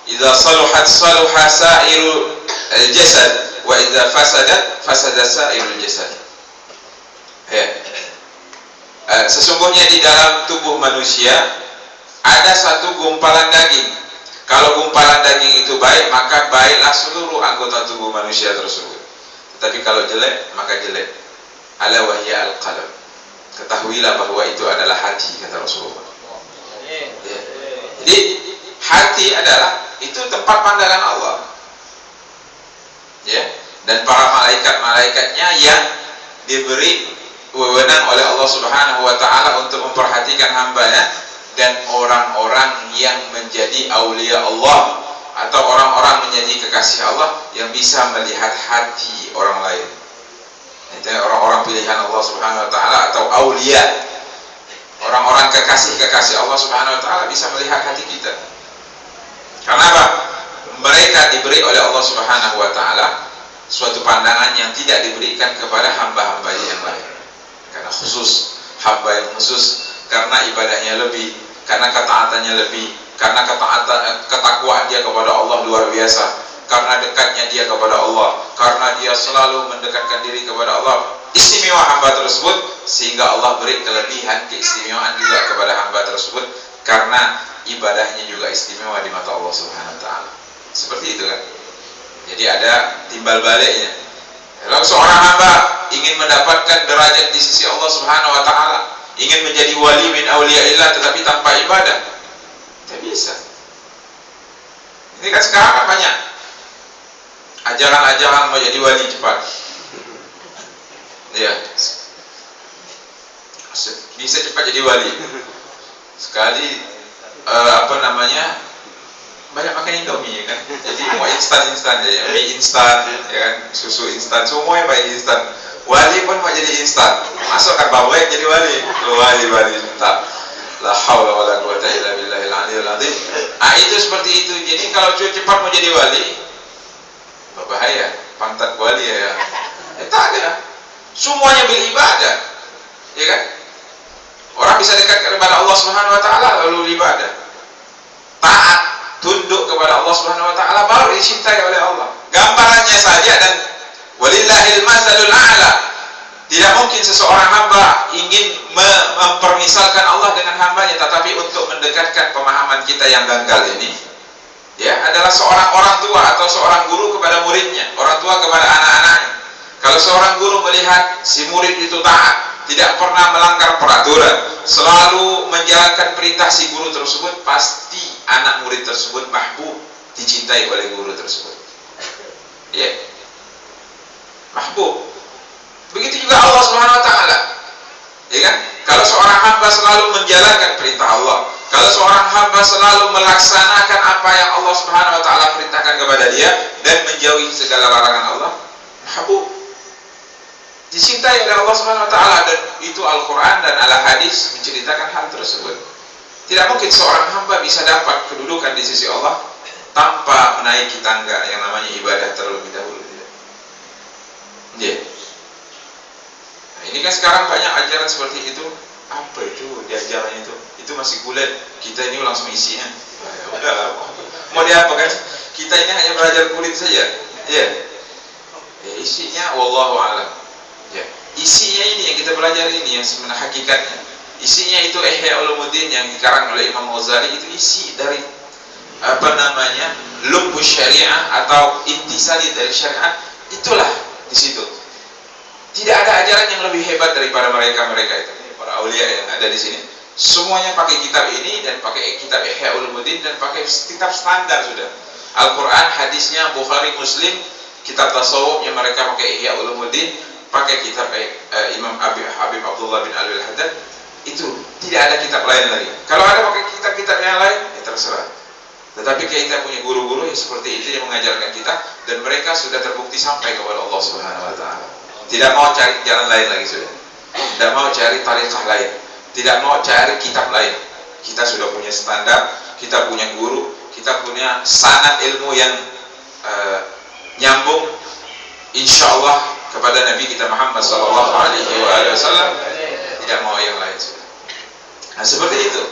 idza saluhat saluha sa'iru al-jasad, wa idza fasadat fasada sa'irul jasad. Ya. Sesungguhnya di dalam tubuh manusia ada satu gumpalan daging. Kalau gumpalan daging itu baik, maka baiklah seluruh anggota tubuh manusia tersebut. Tetapi kalau jelek, maka jelek. Ala wahya al-qalb. Ketahuilah bahwa itu adalah hati, kata Rasulullah. Ya. Jadi hati adalah itu tempat pandangan Allah. Ya. Dan para malaikat-malaikatnya yang diberi wewenang oleh Allah Subhanahu wa taala untuk memperhatikan hambanya, dan orang-orang yang menjadi aulia Allah atau orang-orang menjadi kekasih Allah yang bisa melihat hati orang lain. Itu orang-orang pilihan Allah Subhanahu wa taala atau aulia. Orang-orang kekasih-kekasih Allah Subhanahu wa taala bisa melihat hati kita. Karena apa? Mereka diberi oleh Allah Subhanahu wa taala suatu pandangan yang tidak diberikan kepada hamba-hamba yang lain. Karena khusus, hamba yang khusus, karena ibadahnya lebih, karena ketaatannya lebih, karena ketakwaan dia kepada Allah luar biasa, karena dekatnya dia kepada Allah, karena dia selalu mendekatkan diri kepada Allah. Istimewa hamba tersebut, sehingga Allah beri kelebihan, keistimewaan juga kepada hamba tersebut, karena ibadahnya juga istimewa di mata Allah Subhanahu wa taala. Seperti itu kan. Jadi ada timbal baliknya. Kalau seorang hamba ingin mendapatkan derajat di sisi Allah Subhanahu wa taala, ingin menjadi wali min auliyaillah tetapi tanpa ibadah, tidak bisa. Ini kan sekarang kan banyak ajaran-ajaran mau jadi wali cepat. Ya, bisa cepat jadi wali. Sekali banyak makan Indomie ya kan. Jadi mau instan ya, mie instan ya kan, susu instan, semuanya pakai instan. Wali pun mau jadi instan. Masukkan bablek jadi wali. Wali minta. La haula wala quwata illa billahil aliyil azim. Itu seperti itu. Jadi kalau cepat mau jadi wali, berbahaya. Pantat wali ya. Tak ada. Semuanya beribadah. Ya kan? Orang bisa dekat kepada Allah Subhanahu wa taala lalu ibadah. Taat, tunduk kepada Allah Subhanahu wa taala baru dicintai oleh Allah. Gambarannya saja, dan walillahil masalul a'la. Tidak mungkin seseorang hamba ingin mempermisalkan Allah dengan hambanya, tetapi untuk mendekatkan pemahaman kita yang dangkal ini, ya, adalah seorang orang tua atau seorang guru kepada muridnya, orang tua kepada anak-anaknya. Kalau seorang guru melihat si murid itu taat, tidak pernah melanggar peraturan, selalu menjalankan perintah si guru tersebut, pasti anak murid tersebut mahbub, dicintai oleh guru tersebut. Ya, mahbub. Begitu juga Allah Subhanahu wa taala. Ya kan? Kalau seorang hamba selalu menjalankan perintah Allah, kalau seorang hamba selalu melaksanakan apa yang Allah Subhanahu wa taala perintahkan kepada dia dan menjauhi segala larangan Allah, mahbub. dicintai oleh Allah Subhanahu wa taala, dan itu Al-Qur'an dan al-hadis menceritakan hal tersebut. Tidak mungkin seorang hamba bisa dapat kedudukan di sisi Allah tanpa menaiki tangga yang namanya ibadah terlebih dahulu. Ya. Nah, ini kan sekarang banyak ajaran seperti itu. Apa itu ajaran itu? Itu masih kulit. Kita ini langsung isinya. Nah, ya udahlah. Mau diapakan? Kita ini hanya belajar kulit saja. Ya. Isinya wallahu a'lam. Ya. Isinya ini yang kita belajar ini yang sebenarnya hakikatnya. Isinya itu Ihya Ulumuddin yang dikarang oleh Imam Ghazali, itu isi dari lubbus syariah atau intisari dari syariat, itulah di situ. Tidak ada ajaran yang lebih hebat daripada mereka itu, para aulia yang ada di sini. Semuanya pakai kitab ini dan pakai kitab Ihya Ulumuddin dan pakai kitab standar sudah. Al-Qur'an, hadisnya Bukhari, Muslim, kitab tasawufnya mereka pakai Ihya Ulumuddin, pakai kitab Imam Habib Abdullah bin Alwi Al-Haddad. Itu tidak ada kitab lain lagi. Kalau ada pakai kitab-kitab yang lain, ya terserah. Tetapi kita punya guru-guru yang seperti itu yang mengajarkan kita, dan mereka sudah terbukti sampai kepada Allah Subhanahu wa taala. Tidak mau cari jalan lain lagi sudah. Tidak mau cari tarikhah lain. Tidak mau cari kitab lain. Kita sudah punya standar, kita punya guru, kita punya sanad ilmu yang nyambung insyaallah kepada Nabi kita Muhammad sallallahu alaihi wasallam. Tidak mau yang lain sudah. Nah, seperti itu.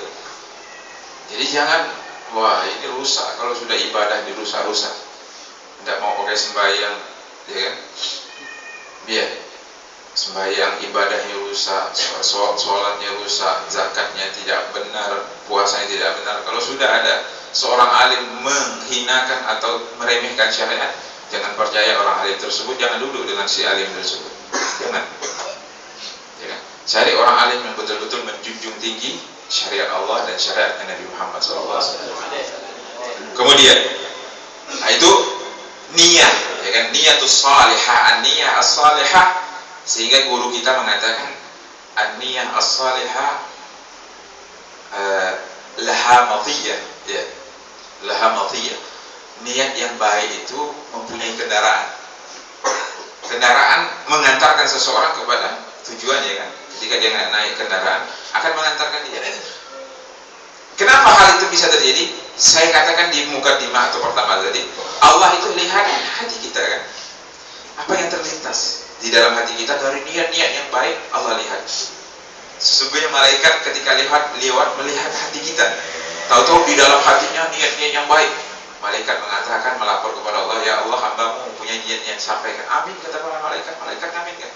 Jadi jangan, wah ini rusak, kalau sudah ibadah dirusak-rusak. Tidak mau pakai sembahyang, ya kan? Biar sembahyang ibadahnya rusak, sholatnya rusak, zakatnya tidak benar, puasanya tidak benar. Kalau sudah ada seorang alim menghinakan atau meremehkan syariat, jangan percaya orang alim tersebut, jangan duduk dengan si alim tersebut. Jangan. Ya kan? Cari orang alim yang betul-betul menjunjung tinggi syariat Allah dan syariat Nabi Muhammad SAW. Kemudian, nah itu niat, ya kan? Niatus salihah, an-niyah as-salihah, sehingga guru kita mengatakan an-niyah as-salihah laha matiyah, ya. Laha matiyah. Niat yang baik itu mempunyai kendaraan. Kendaraan mengantarkan seseorang kepada tujuan, ya kan? Ketika dia naik kendaraan akan mengantarkan dia. Kenapa hal itu bisa terjadi? Saya katakan di mukadimah atau pertama tadi, Allah itu lihat hati kita kan. Apa yang terlintas di dalam hati kita dari niat-niat yang baik, Allah lihat. Sesungguhnya malaikat ketika lewat melihat hati kita, tahu-tahu di dalam hatinya niat-niat yang baik. Malaikat mengatakan, melapor kepada Allah, ya Allah, hambamu punya niat-niat, sampaikan. Amin, kata para malaikat. Malaikat amin kan?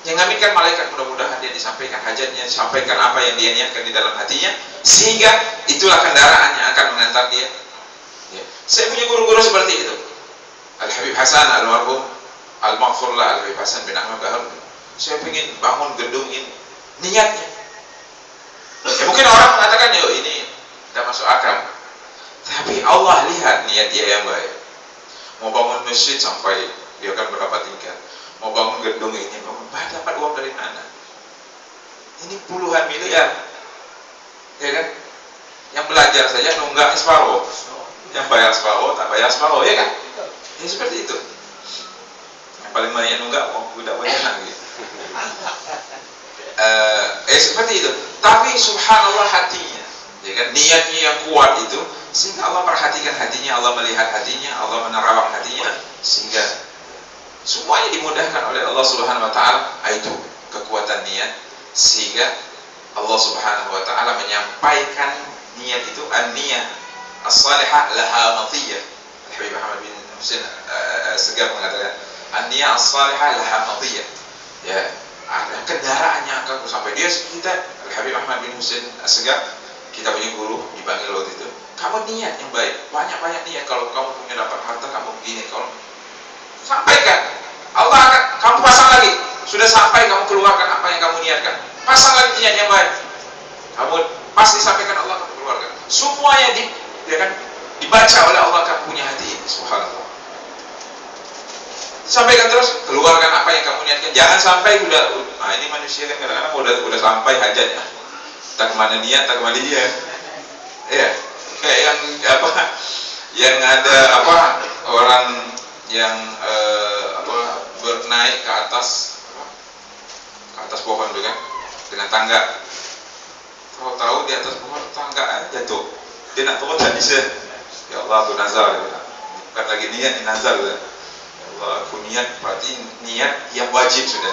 Yang ngaminkan malaikat, mudah-mudahan dia disampaikan hajatnya, disampaikan apa yang dia niatkan di dalam hatinya, sehingga itulah kendaraan yang akan mengantar dia. Ya. Saya punya guru-guru seperti itu. Al-Habib Hasan almarhum, al-Maghfurlah Al-Habib Hasan bin Ahmad Bahar. Saya ingin bangun gedung ini, niatnya. Ya mungkin orang mengatakan, yo ini tidak masuk akal. Tapi Allah lihat niat dia yang baik. Mau bangun masjid sampai dia akan berapa tingkat. Mau bangun gedung ini, dapat uang dari mana? Ini puluhan miliar, ya kan? Yang belajar saja nunggaknya separuh, yang bayar separuh, tak bayar separuh, ya kan? Ini seperti itu. Yang paling banyak nunggak, udah banyak gitu. Seperti itu. Tapi subhanallah hatinya, ya kan? Niatnya yang kuat itu, sehingga Allah perhatikan hatinya, Allah melihat hatinya, Allah menerawang hatinya, sehingga semuanya dimudahkan oleh Allah Subhanahu wa taala. Itu kekuatan niat, sehingga Allah Subhanahu wa taala menyampaikan niat itu, an-niyah as-salihah laha matiyah. Habib Muhammad bin Husain Segar mengatakan an-niyah as-salihah laha matiyah. Ya, ada kendaraannya akan sampai dia. Kita Habib Muhammad bin Husain Segar, kita punya guru dipanggil waktu itu, kamu niat yang baik, banyak-banyak niat. Kalau kamu punya dapat harta, kamu begini, kalau sampaikan, Allah akan kamu pasang lagi. Sudah sampai kamu keluarkan apa yang kamu niatkan, pasang lagi niat yang baik, kamu pasti sampaikan, Allah akan keluarkan. Semuanya dibaca oleh Allah, kamu punya hati ini. Subhanallah. Sampaikan terus, keluarkan apa yang kamu niatkan. Jangan sampai nah ini manusia kan kadang-kadang udah sampai hajatnya, tak kemana niat, tak kemana dia. Ya, kayak yang ada orang yang bernaik ke atas pohon itu kan dengan tangga. Tahu-tahu di atas pohon tangga jatuh. Dia nak turun tak bisa. Ya Allah, aku nazar. Bukan lagi niat, ini nazar. Ya Allah, aku niat, berarti niat yang wajib sudah.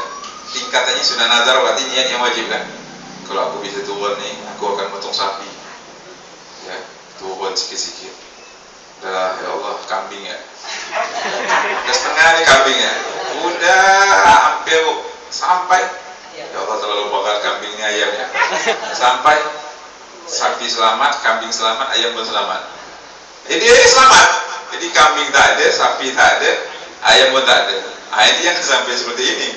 Tingkatannya sudah nazar, berarti niat yang wajib kan. Kalau aku bisa turun nih, aku akan potong sapi. Ya, turun sikit-sikit. Udah, ya Allah, kambing ya. Udah setengah nih kambing ya. Udah hampir sampai. Ya Allah, terlalu bakar kambingnya ayamnya. Sampai sapi selamat, kambing selamat, ayam pun selamat. Jadi selamat. Jadi kambing tak ada, sapi tak ada, ayam pun tak ada. Nah, ini yang sampai seperti ini.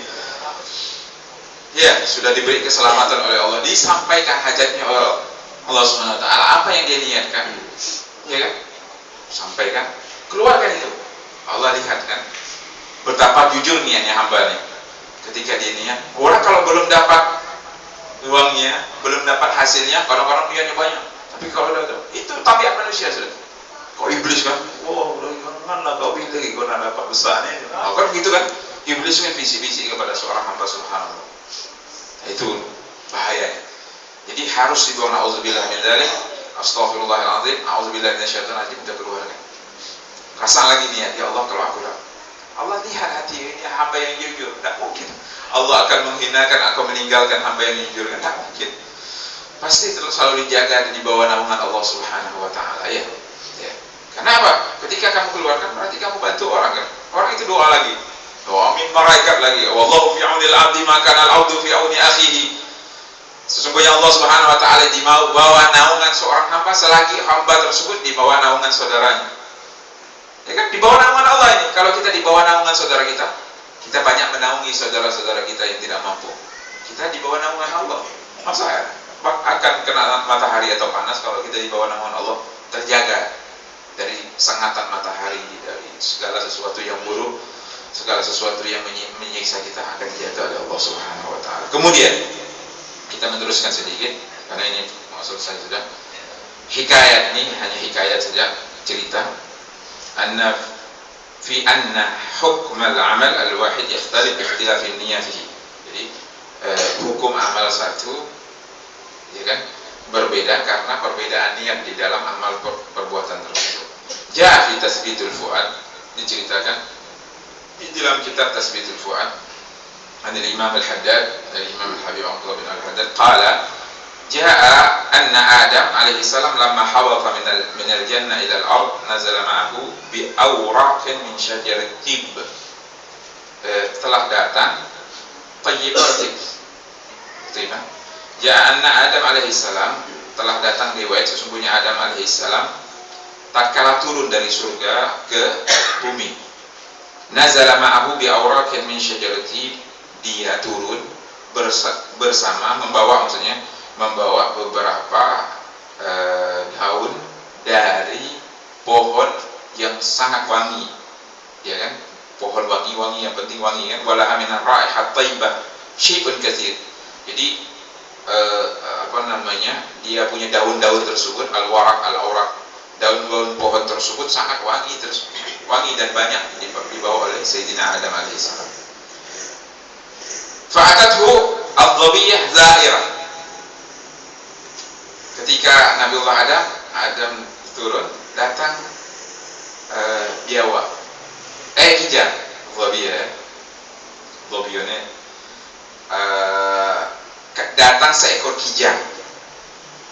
Ya, sudah diberi keselamatan oleh Allah, disampaikan hajatnya oleh Allah Subhanahu wa taala. Apa yang dia niatkan? Ya kan? Sampaikan, keluarkan itu. Allah lihat kan betapa jujur niatnya hamba nih. Ketika dia niat, orang kalau belum dapat uangnya, belum dapat hasilnya, kadang-kadang niatnya banyak. Tapi kalau udah itu tabiat manusia sudah. Kok iblis kan? Wah, mana kau bilang kau nak dapat besarnya? Nah, kan gitu kan? Iblis kan visi-visi kepada seorang hamba subhanallah. Itu bahayanya. Jadi harus dibuang. Auzubillah min dzalik. Astaghfirullahaladzim. Auzubillah minasyaitonir rajim. Kita keluarkan. Pasang lagi niat, ya Allah kalau aku dapat. Allah lihat hati ini hamba yang jujur. Tak mungkin Allah akan menghinakan, akan meninggalkan hamba yang jujur. Tak mungkin. Pasti terus selalu dijaga dan di bawah naungan Allah Subhanahu wa taala ya. Kenapa? Ketika kamu keluarkan berarti kamu bantu orang kan. Orang itu doa lagi. Doa min malaikat lagi. Wallahu fi aunil abdi ma kana al-abdu fi auni akhihi. Sesungguhnya Allah Subhanahu wa taala di bawah naungan seorang hamba selagi hamba tersebut di bawah naungan saudaranya. Ya kan, di bawah naungan Allah ini. Kalau kita di bawah naungan saudara kita banyak menaungi saudara-saudara kita yang tidak mampu. Kita di bawah naungan Allah. Masa akan kena matahari atau panas kalau kita di bawah naungan Allah, terjaga dari sengatan matahari, dari segala sesuatu yang buruk, segala sesuatu yang menyiksa kita akan dijaga oleh Allah Subhanahu wa taala. Kemudian kita meneruskan sedikit karena ini mau selesai sudah. Hikayat ini hanya hikayat saja, cerita. Anna hukm al-amal al-wahid yakhtalif bi ikhtilaf niyyatihi. Jadi hukum amal satu ya kan berbeda karena perbedaan niat di dalam amal perbuatan tersebut. Ja'a fi tasbitul fuad, diceritakan di dalam kitab Tasbitul Fuad dari Imam Al-Haddad, dari Imam Al-Habib Abdullah bin Al-Haddad, qala ja'a anna Adam alaihi salam lamma hawata min al-jannah ila al-ard nazala ma'ahu bi awraqin min syajarat tib. Telah datang tayyibatik. Terima. Ja'a anna Adam alaihi salam, telah datang riwayat sesungguhnya Adam alaihi salam tatkala turun dari surga ke bumi. Nazala ma'ahu bi awraqin min syajarati, dia turun bersama membawa beberapa daun dari pohon yang sangat wangi, ya kan? Pohon wangi-wangi, yang penting wangi kan. Wala aminar raihat thayyibah syai'un katsir. Jadi dia punya daun-daun tersebut, al-awraq, daun-daun pohon tersebut sangat wangi dan banyak dibawa oleh Sayyidina Adam alaihissalam. Fa'atathu ad-dhabiyah za'irah. Ketika Nabiullah Adam turun, datang biawak, kijang, dhabiyahnya datang seekor kijang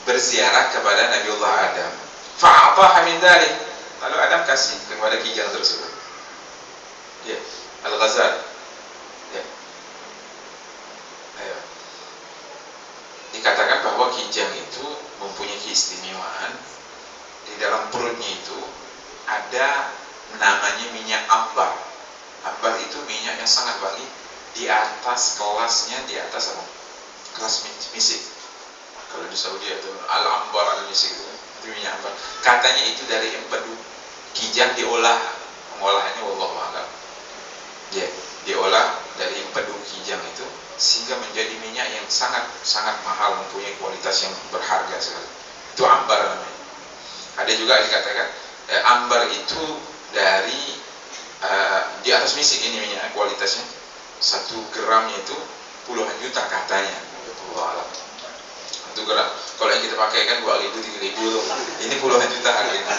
berziarah kepada Nabiullah Adam. Fa'ataha min dzalik, lalu Adam kasih kepada kijang tersebut. Ya, al-ghazal. Ya. Ayo. Dikatakan bahwa kijang itu mempunyai keistimewaan. Di dalam perutnya itu ada namanya minyak ambar. Ambar itu minyak yang sangat wangi. Di atas kelasnya, di atas apa? Kelas misik. Kalau di Saudi itu al-ambar al-misik itu minyak ambar. Katanya itu dari empedu kijang mengolahnya wallahu a'lam. Ya, diolah dari empedu kijang itu sehingga menjadi minyak yang sangat mahal, mempunyai kualitas yang berharga sekali. Itu ambar namanya. Ada juga dikatakan ambar itu dari di atas misik ini minyak kualitasnya 1 gramnya itu puluhan juta katanya. Allah alam. 1 gram. Kalau yang kita pakai kan 2.000 3.000 tuh. Ini puluhan juta harganya.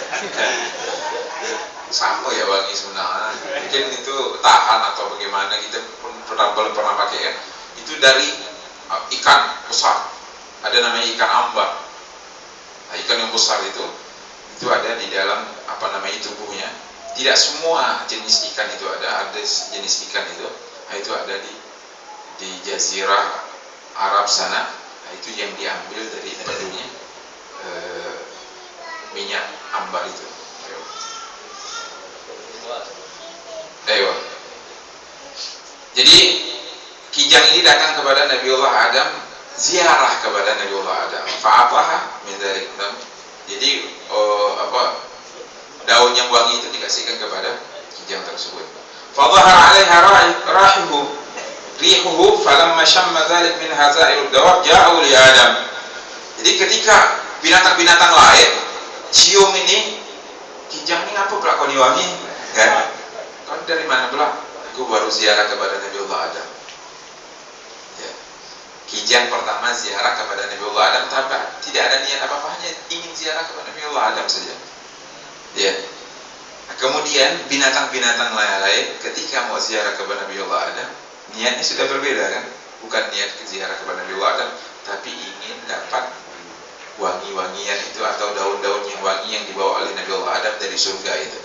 Sama ya wangi sebenarnya. Mungkin itu tahan atau bagaimana, kita pernah pakai ya. Itu dari ikan besar. Ada namanya ikan ambar. Nah, ikan yang besar itu ada di dalam tubuhnya. Tidak semua jenis ikan itu ada jenis ikan itu. Nah, itu ada di jazirah Arab sana. Nah, itu yang diambil dari dalamnya minyak ambar itu. Ayo. Jadi kijang ini datang kepada Nabiullah Adam, ziarah kepada Nabiullah Adam. Fa'ataha min dzalik. Jadi daun yang wangi itu dikasihkan kepada kijang tersebut. Fadhahara 'alaiha rihuhu falamma shamma dzalik min hazairud dawab ja'u li Adam. Jadi ketika binatang-binatang lain cium ini, kijang ini ngapa pula kau wangi? Kan? Kau dari mana pula? Aku baru ziarah kepada Nabiullah Adam. Ya. Kijang pertama ziarah kepada Nabiullah Adam, tapi tidak ada niat apa-apa, hanya ingin ziarah kepada Nabiullah Adam saja. Ya. Nah, kemudian binatang-binatang lain ketika mau ziarah kepada Nabiullah Adam, niatnya sudah berbeda kan? Bukan niat ziarah kepada Nabiullah Adam, tapi ingin dapat wangi-wangian itu atau daun-daun yang wangi yang dibawa oleh Nabiullah Adam dari surga itu.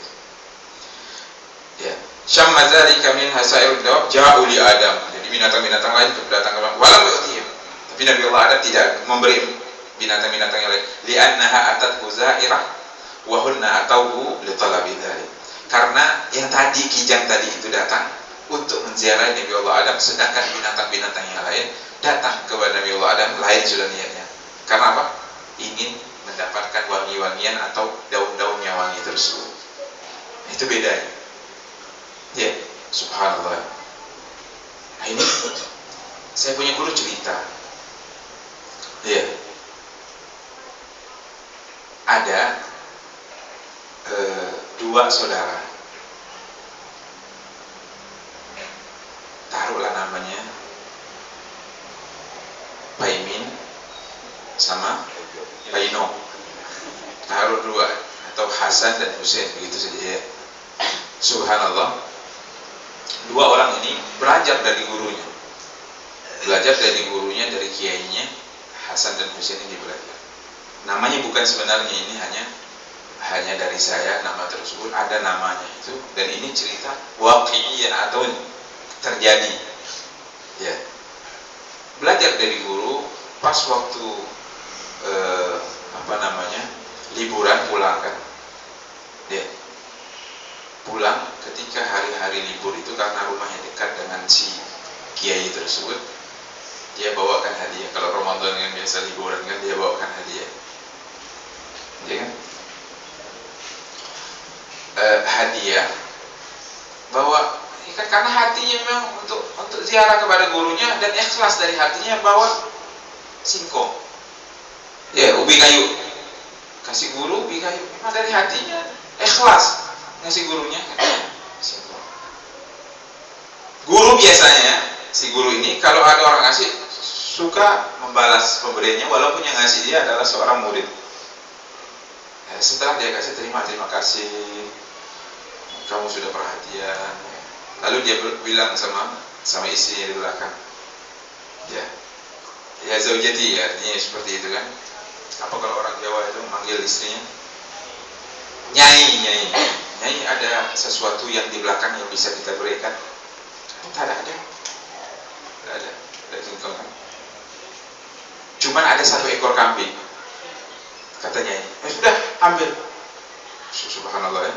Ya, syamma dzalika min hasairud dawab ja'u li Adam. Jadi binatang-binatang lain datang kepada walam yu'tihim. Tapi Nabiullah Adam tidak memberi binatang-binatang yang lain. Li'annaha atat huzairah wa hunna atauhu li talabi dzalik. Karena yang tadi kijang tadi itu datang untuk menziarahi Nabiullah Adam, sedangkan binatang-binatang yang lain datang kepada Nabiullah Adam lain sudah niatnya. Karena apa? Ingin mendapatkan wangi-wangian atau daun-daun yang wangi tersebut. Itu bedanya. Ya, subhanallah. Nah, ini saya punya guru cerita. Ya, ada 2 saudara. Taruhlah namanya Paimin sama Paino. Taruh 2 atau Hasan dan Husain, begitu saja ya. Subhanallah. 2 orang ini belajar dari gurunya. Dari kiainya. Hasan dan Husain ini belajar. Namanya bukan sebenarnya, ini hanya dari saya nama tersebut, ada namanya itu, dan ini cerita waqi'iyah atau terjadi. Ya. Belajar dari guru pas waktu liburan pulang kan. Ya. Pulang ketika hari-hari libur itu, karena rumahnya dekat dengan si kiai tersebut, dia bawakan hadiah. Kalau Ramadan kan biasa liburan kan, dia bawakan hadiah, ya kan? Hadiah bawa kan, karena hatinya memang untuk ziarah kepada gurunya dan ikhlas dari hatinya, bawa singkong, ya, ubi kayu, kasih guru ubi kayu, memang dari hatinya ikhlas ngasih gurunya kan. Guru biasanya, si guru ini kalau ada orang ngasih suka membalas pemberiannya, walaupun yang ngasih dia adalah seorang murid. Setelah dia kasih, terima kasih, kamu sudah perhatian. Lalu dia bilang sama istrinya di belakang, ya zaujati, ya, artinya seperti itu kan. Apa kalau orang Jawa itu manggil istrinya nyai, ada sesuatu yang di belakang yang bisa kita berikan? Tidak ada. Singkong kan? Cuman ada 1 ekor kambing, katanya. Sudah, ambil. Subhanallah ya.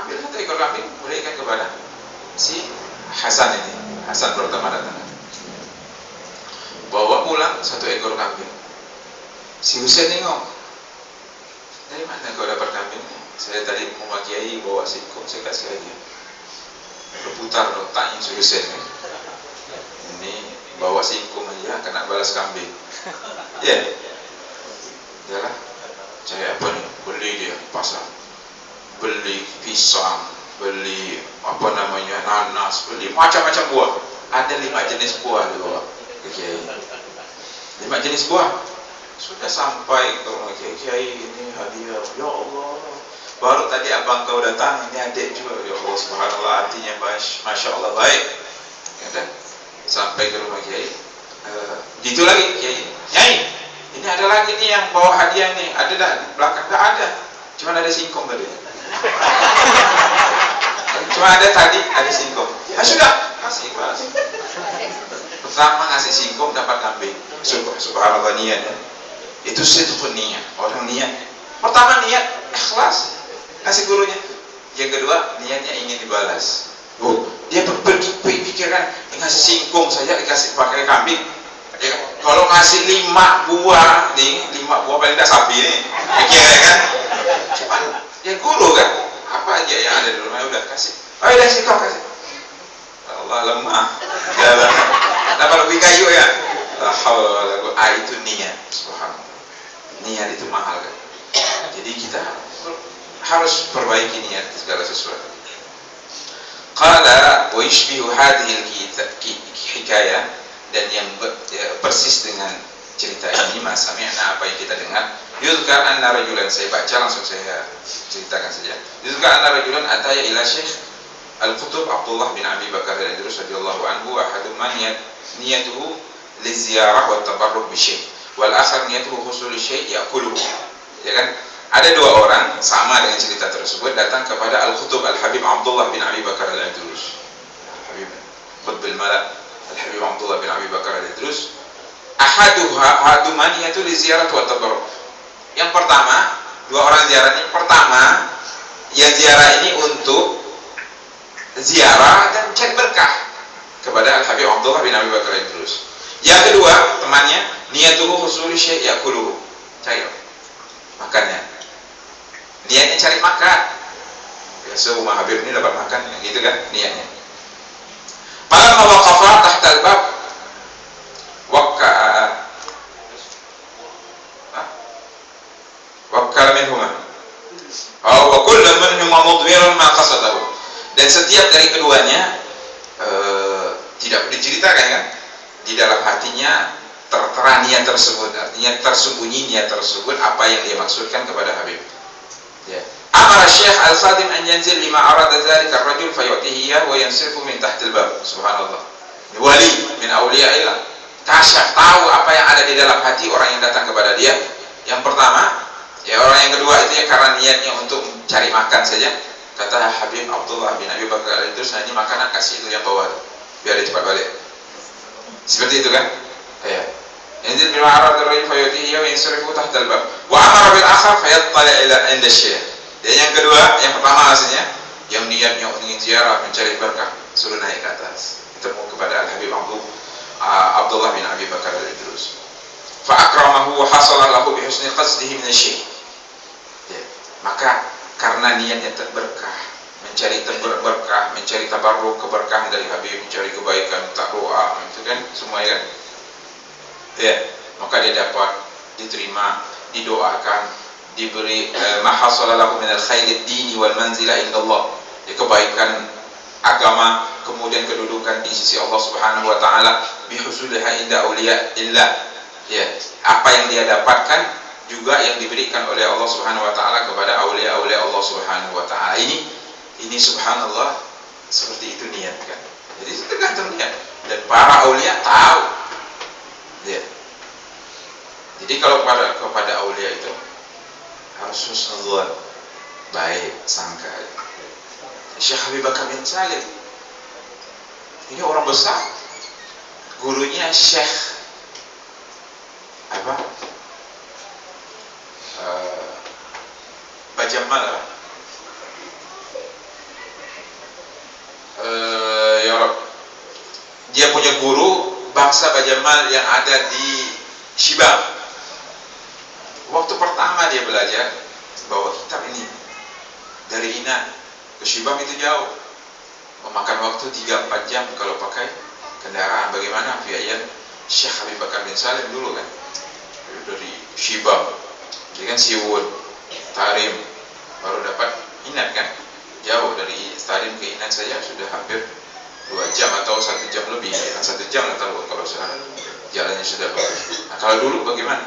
Ambil 1 ekor kambing, berikan kepada si Hasan ini. Hasan pertama datang, bawa pulang 1 ekor kambing. Si Husain nengok, dari mana kau dapat kambing? Saya tadi mau kiai bawa singkong, saya kasih aja. Berputar otaknya si Husain kan. Ini bawa singkong aja kena balas kambing. Ya. Yalah. Saya apa nih? Beli dia di pasar. Beli pisang, beli apa namanya nanas, beli macam-macam buah. Ada 5 jenis buah di bawah ke Kiai. 5 jenis buah. Sudah sampai ke rumah Kiai, ini hadiah. Ya Allah. Baru tadi abang kau datang, ini adik juga. Ya Allah, subhanallah, artinya masya Allah baik. Ya dah. Sampai ke rumah Kiai. Gitu lagi Kiai. Ini ada lagi nih yang bawa hadiah nih. Ada dah di belakang? Enggak ada. Cuma ada singkong tadi. Cuma ada tadi, ada singkong. Ya sudah, kasih ikhlas. Pertama ngasih singkong dapat kambing. Subhanallah, niat ya. Itu sidqun niat. Orang niat. Pertama niat ikhlas kasih gurunya. Yang kedua niatnya ingin dibalas. Dia berpikirkan ngasih singkong saja dikasih pakai kambing. Ya, kalau ngasih 5 buah nih, 5 buah paling tidak sapi nih. Pikirnya kan. Cuman ya guru kan. Apa aja yang ada di rumah udah kasih. Oh udah singkong kasih. Allah lemah. Ya, dapat lebih kayu ya. La haula wala quwwata. Itu niat. Subhanallah. Niat itu mahal kan. Jadi kita harus perbaiki niat segala sesuatu. Qala wa yushbihu hadhihi al-hikayah, dan yang persis dengan cerita ini sami'na, apa yang kita dengar. Yuzkar anna rajulan, saya baca langsung saya ceritakan saja. Yuzkar anna rajulan ataya ila Syekh Al-Qutub Abdullah bin Abi Bakar al-Idrus radhiyallahu anhu, ahadum man niyatuhu liziyarah wa tabarruk bi syekh, wal akhar niyatuhu husul syekh ya'kuluhu. Ya kan? Ada 2 orang sama dengan cerita tersebut datang kepada Al-Qutub Al-Habib Abdullah bin Abi Bakar al-Idrus. Habib Qutbul Malak Al-Habib Abdullah bin Abi Bakar al-Idrus. Ahaduman yaitu li ziarah wa tabarruk. Yang pertama, 2 orang ziarah ini, pertama yang ziarah ini untuk ziarah dan cari berkah kepada Al-Habib Abdullah bin Abi Bakar al-Idrus. Yang kedua, temannya niyatuhu husuli syai' yakuluhu, cari makannya. Niatnya cari makan. Biasa rumah Habib ini dapat makan, gitu kan niatnya. Falamma waqafa tahta al-bab wakkala minhuma. Wa kullu minhuma mudbirun ma qasadahu. Dan setiap dari keduanya tidak diceritakan kan, di dalam hatinya tertera niat tersebut, artinya tersembunyi niat tersebut, apa yang dia maksudkan kepada Habib. Ya. Amara Syekh Al-Khadim an yanzil lima arada dzalika ar-rajul fayu'tihi iyyahu wa yansirfu min tahtil bab. Subhanallah. Wali min awliya'illah. Kasyaf, tahu apa yang ada di dalam hati orang yang datang kepada dia. Yang pertama, ya orang yang kedua itu ya karena niatnya untuk cari makan saja. Kata Habib Abdullah bin Abi Bakar al-Idrus, ini makanan kasih itu yang bawa, biar dia cepat balik. Seperti itu kan? Ya. Yanzil bil ma'rad ar-rajul fayutihi wa yansrifu tahta al-bab. Wa amara bil akhar fayattali ila inda syekh. Dan yang kedua, yang pertama maksudnya yang niatnya ingin ziarah mencari berkah, suruh naik ke atas, ketemu kepada Al-Habib Abdullah bin Abi Bakar al-Idrus. Fa akramahu wa hasala lahu bi husni qasdihi min asy-syekh. Ya. Maka karena niatnya berkah, mencari berkah, mencari tabarruk, keberkahan dari Habib, mencari kebaikan, takwa, itu kan semua ya. Ya, maka dia dapat diterima, didoakan, diberi mahasalalahu minal khairi dini wal manzilah indallah, ya, kebaikan agama, kemudian kedudukan di sisi Allah Subhanahu wa taala, bihusuliha inda auliya illah. Ya, apa yang dia dapatkan juga yang diberikan oleh Allah Subhanahu wa taala kepada aulia-aulia Allah Subhanahu wa taala. Ini subhanallah, seperti itu niat kan. Jadi tergantung niat, dan para aulia tahu. Ya. Jadi kalau kepada aulia itu harus husnuzan, baik sangka. Syekh Habib Bakar bin Salim ini orang besar, gurunya Syekh apa? Bajamal ya Rob. Dia punya guru bangsa Bajamal yang ada di Shibam. Waktu pertama dia belajar bawa kitab ini dari Ina ke Shibam itu jauh, memakan waktu 3-4 jam kalau pakai kendaraan. Bagaimana biaya Syekh Habib Bakar bin Salim dulu kan, dari Shibam, dia kan Siwun, Tarim, baru dapat Inat kan, jauh dari stadion keinginan saya sudah hampir 2 jam atau 1 jam lebih, 1 jam atau kalau sekarang jalannya sudah bagus. Nah, kalau dulu bagaimana?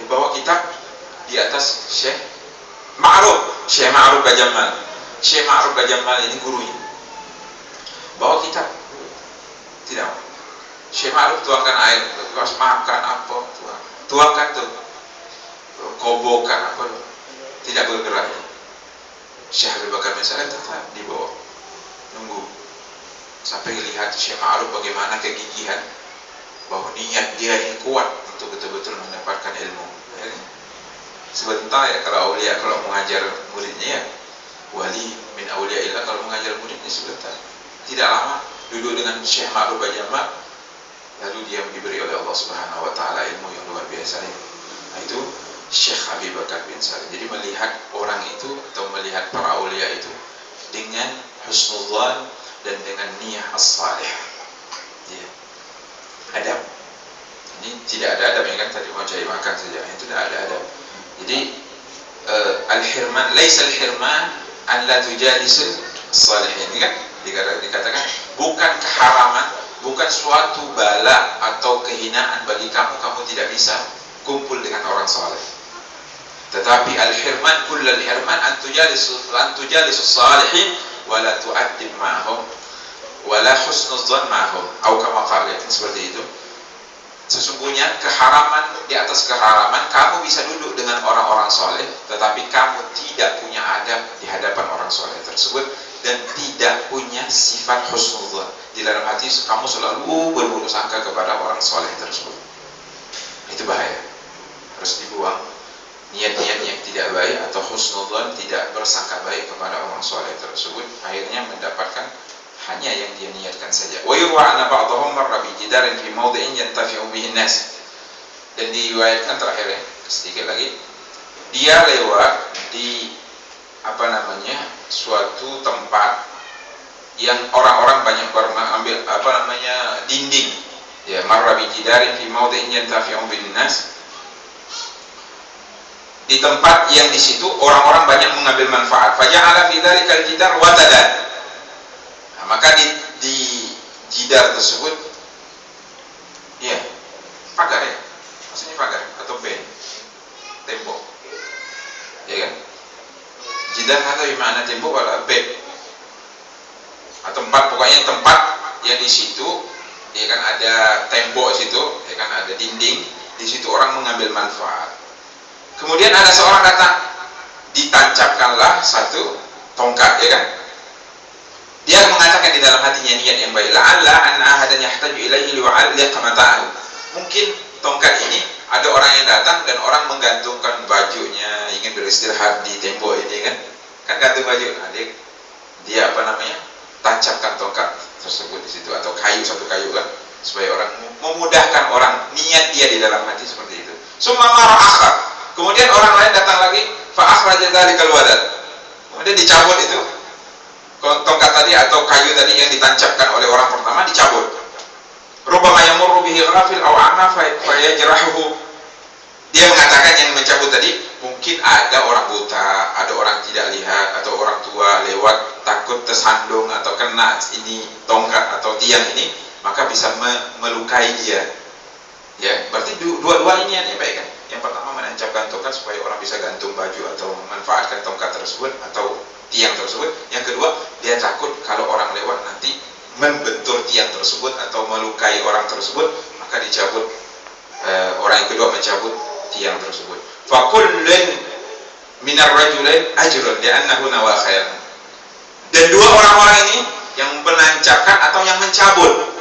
Bawa kitab di atas Syekh Ma'ruf Gajamal. Syekh Ma'ruf Gajamal ini gurunya. Bawa kitab, tidak. Syekh Ma'ruf tuangkan air, terus makan apa, tuangkan tuh, kobokan apa, tidak bergerak. Syekh Habib Bakar bin Salim tetap di bawah, nunggu sampai lihat Syekh Ma'ruf bagaimana kegigihan, bahwa niat dia ini kuat untuk betul-betul mendapatkan ilmu. Ya, sebentar ya kalau aulia, kalau mengajar muridnya ya, wali min aulia illah, kalau mengajar muridnya sebentar. Tidak lama duduk dengan Syekh Ma'ruf Gajamal, lalu dia diberi oleh Allah Subhanahu wa taala ilmu yang luar biasa ini. Nah, itu Syekh Habib Bakar bin Salim. Jadi melihat orang itu atau melihat para aulia itu dengan husnudzan dan dengan niat as-salih. Ya. Adab. Ini tidak ada adab, yang kan tadi mau cari makan saja, itu tidak ada adab. Jadi al-hirman, laisa al-hirman an la tujalisul salihin. Ini kan dikatakan bukan keharaman, bukan suatu bala atau kehinaan bagi kamu tidak bisa kumpul dengan orang saleh. Tetapi al-hirman, kullal hirman an tujalisus salihin wa la tu'addib ma'ahum wa la husnudzan ma'ahum, atau kama qala, seperti itu. Sesungguhnya keharaman di atas keharaman, kamu bisa duduk dengan orang-orang soleh, tetapi kamu tidak punya adab di hadapan orang soleh tersebut, dan tidak punya sifat husnudzan. Di dalam hati kamu selalu berburuk sangka kepada orang soleh tersebut. Itu bahaya. Harus dibuang niat-niat yang tidak baik atau husnudzan, tidak bersangka baik kepada orang soleh tersebut. Akhirnya mendapatkan hanya yang dia niatkan saja. Wa yurwa anna ba'dahum marra bi jidarin fi mawdi'in yantafi'u bihi an-nas. Dan diriwayatkan terakhir, sedikit lagi, dia lewat di suatu tempat yang orang-orang banyak mengambil dinding. Ya, marra bi jidarin fi mawdi'in yantafi'u bihi an-nas. Di tempat yang di situ orang-orang banyak mengambil manfaat. Faja'ala fi dzalikal jidar watadan. Maka di jidar tersebut, ya, pagar ya, maksudnya pagar atau tembok, ya kan? Jidar atau gimana, tembok atau atau pokoknya tempat yang di situ, ya kan, ada tembok situ, ya kan, ada dinding, di situ orang mengambil manfaat. Kemudian ada seorang datang, ditancapkanlah satu tongkat, ya kan? Dia mengatakan di dalam hatinya niat yang baik, la'alla anna ahadan yahtaju ilaihi li'alliq mata'ahu. Mungkin tongkat ini ada orang yang datang dan orang menggantungkan bajunya, ingin beristirahat di tembok ini kan gantung baju. Nah, dia tancapkan tongkat tersebut di situ, atau satu kayu kan, supaya orang memudahkan orang, niat dia di dalam hati seperti itu. Summa marra akhar. Kemudian orang lain datang lagi, fa akhraja dzalikal wadad. Kemudian dicabut itu tongkat tadi atau kayu tadi yang ditancapkan oleh orang pertama, dicabut. Rubbama yamurru bihi ghafil aw a'ma fa yajrahuhu. Dia mengatakan yang mencabut tadi mungkin ada orang buta, ada orang tidak lihat, atau orang tua lewat takut tersandung atau kena ini tongkat atau tiang ini, maka bisa melukai dia. Ya, berarti dua-dua ini yang baik kan. Yang pertama menancapkan tongkat supaya orang bisa gantung baju atau memanfaatkan tongkat tersebut atau tiang tersebut. Yang kedua, dia takut kalau orang lewat nanti membentur tiang tersebut atau melukai orang tersebut, maka dicabut. Orang yang kedua mencabut tiang tersebut. Fakullun minar rajulain ajrun li'annahu nawa khairan. Dan dua orang-orang ini yang menancapkan atau yang mencabut,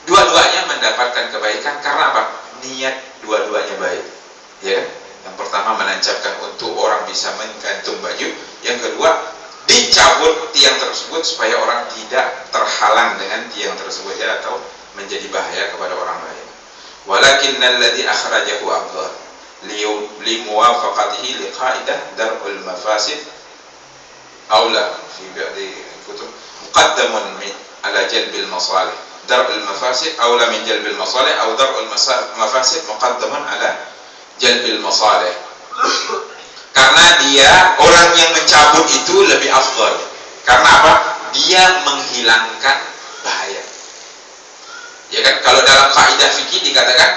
dua-duanya mendapatkan kebaikan karena apa? Niat dua-duanya baik. Ya, yang pertama menancapkan untuk orang bisa menggantung baju, yang kedua dicabut tiang tersebut supaya orang tidak terhalang dengan tiang tersebut, ya, atau menjadi bahaya kepada orang lain. Walakinnal ladzi akhrajahu afdal li muwafaqatihi liqaidah dar'ul mafasid aula fi ba'di kutub muqaddamun ala jalbil masalih. Dar'ul mafasid aula min jalbil masalih, atau dar'ul mafasid muqaddamun ala jalbil masalih. Karena dia orang yang mencabut itu lebih afdal, Karena apa? Dia menghilangkan bahaya. Ya kan, kalau dalam kaidah fikih dikatakan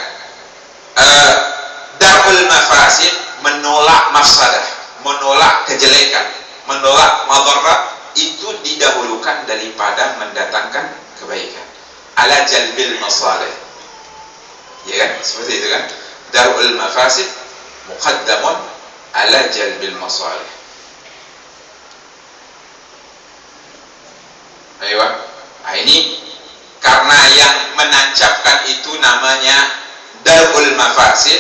darul mafasid, menolak mafsadah, menolak kejelekan, menolak madarat, itu didahulukan daripada mendatangkan kebaikan. Ala jalbil masalih. Ya kan, seperti itu kan. Darul mafasid muqaddamun ala jalbil masalih. Ayo, nah ini karena yang menancapkan itu namanya darul mafasid,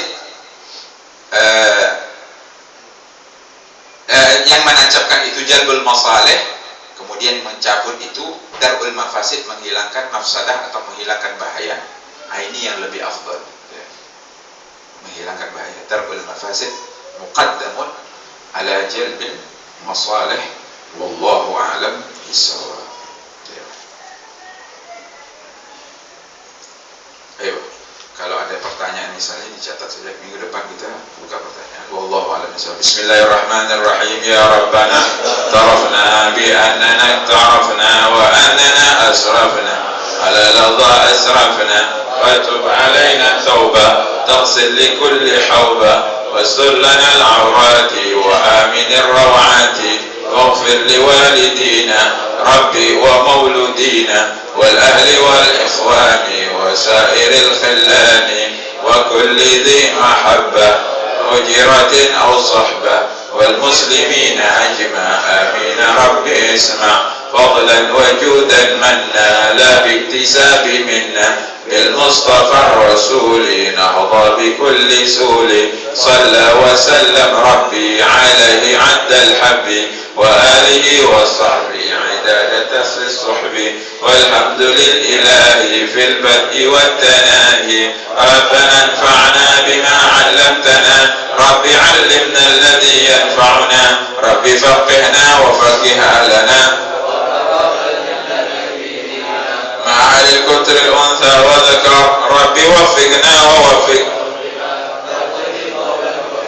yang menancapkan itu jalbul masalih, kemudian mencabut itu darul mafasid, menghilangkan mafsadah atau menghilangkan bahaya. Nah, ini yang lebih afdal, ya. Menghilangkan bahaya. Darul mafasid muqaddamun ala jalbil masalih, wallahu a'lam bishawab. Ayo, kalau ada pertanyaan misalnya dicatat saja, minggu depan kita buka pertanyaan. Wallahu a'lam bishawab. Bismillahirrahmanirrahim. Ya Rabbana tarafna bi annana tarafna wa annana asrafna ala ladha asrafna wa tub alaina tauba taghsil li kulli hawba واستر لنا العورات وآمن الروعات واغفر لوالدينا ربي ومولودينا والأهل والإخوان وسائر الخلان وكل ذي محبة أجرة أو صحبة والمسلمين أجمع آمين ربي اسمع فضلا وجودا منا لا باكتساب منا بالمصطفى الرسول نهضى بكل سول صلى وسلم ربي عليه عد الحب وآله وصحبه عداد الصحب والحمد لله في البدء والتناهي ربنا انفعنا بما علمتنا رب علمنا الذي ينفعنا رب فقهنا وفقه أهلنا مع الكتر الأنثى وذكر رب وفقنا ووفق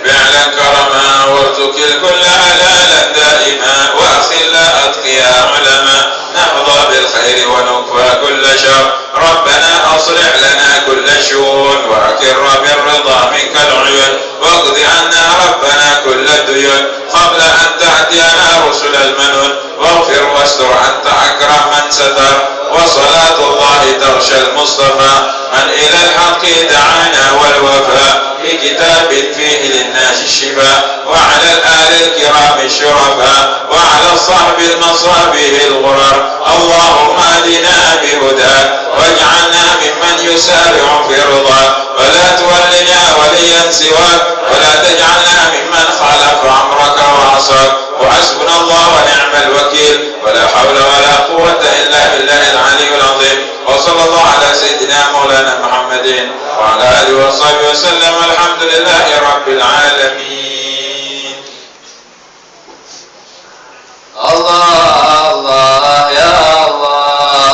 فعلا كرما وارزق الكل حلالا دائما وأخل أتقيا علما نحظى بالخير ونكفى كل شر ربنا أصلح لنا كل شؤون وأكر بالرضا منك العيون واقض عنا ربنا كل الديون قبل أن تأتينا رسل المنون واغفر واستر أنت أكرم من ستر وصلاة الله تغشى المصطفى من إلى الحق دعانا والوفاء بكتاب فيه للناس الشفاء وعلى الآل الكرام الشرفاء وعلى الصحب المصابيح الغرر اللهم اهدنا بهداك واجعلنا ممن يسارع في رضاك ولا تولنا وليا سواك ولا تجعلنا ممن خالف أمرك وعصاك وحسبنا الله ونعم الوكيل ولا حول ولا قوة إلا بالله العلي العظيم وصلى الله على سيدنا مولانا محمد وعلى آله وصحبه وسلم والحمد لله رب العالمين. الله الله يا الله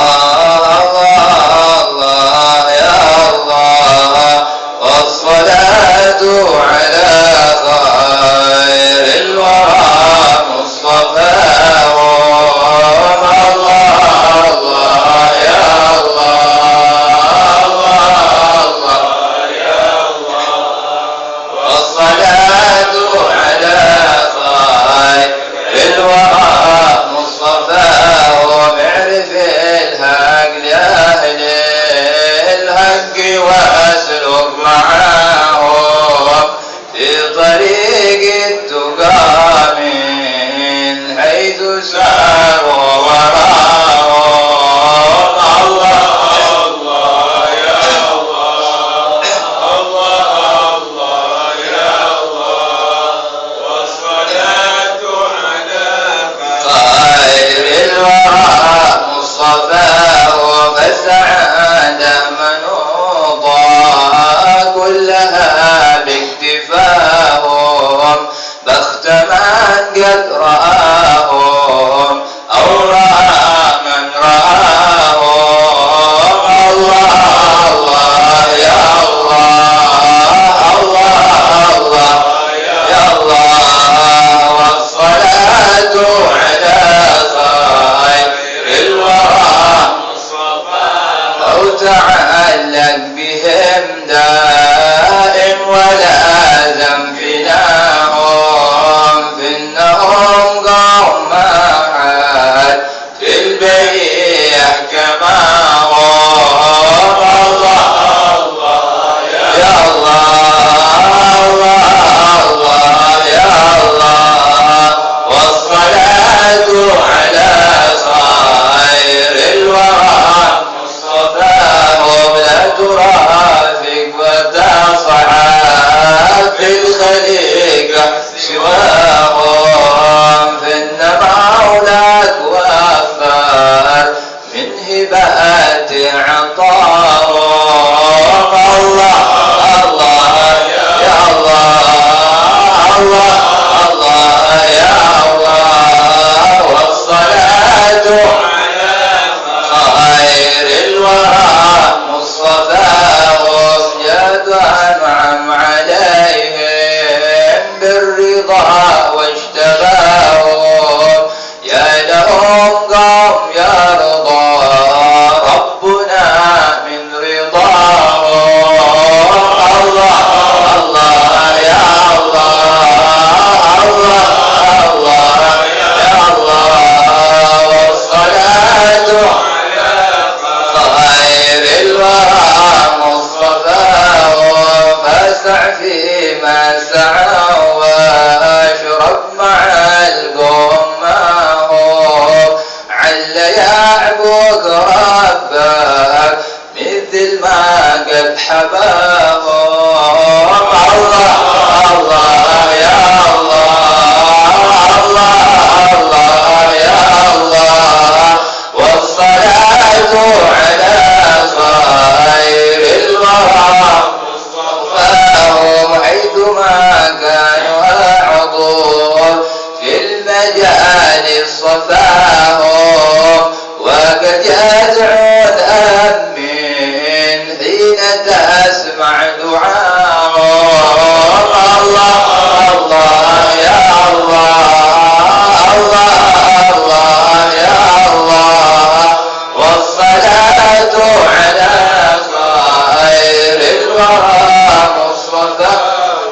الله الله يا الله والصلاة على خير الورى مصطفاهم الله الله يا الله الله الله يا الله والصلاة على خير الورى مصطفاهم اعرف الحق لأهل الحق واسلك معاهم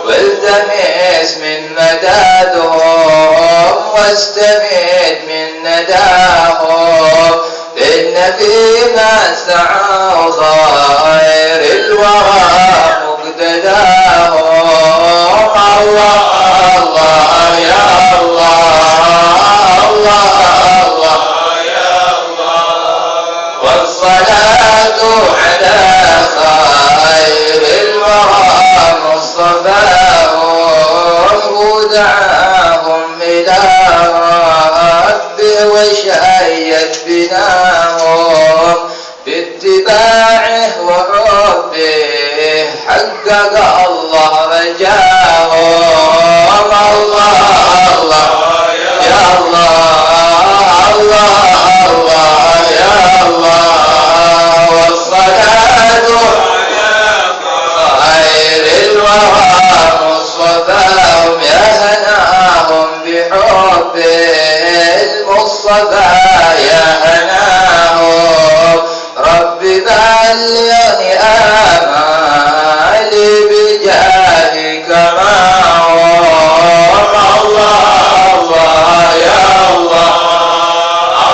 والتمس من مدادهم واستمد من نداهم إن فيما سعوا خير الورى مقتداهم الله الله يا الله الله الله يا الله والصلاة على خير الورى مصطفاهم ودعاهم إلى ربه وشيد بناهم باتباعه وحبه حقق الله رجاهم الله الله يا الله الله الله يا الله والصلاة خير الورى مصطفاهم يا هناهم بحبه المصطفى يا هناهم رب بلغني آمالي بجاهك معهم الله الله يا الله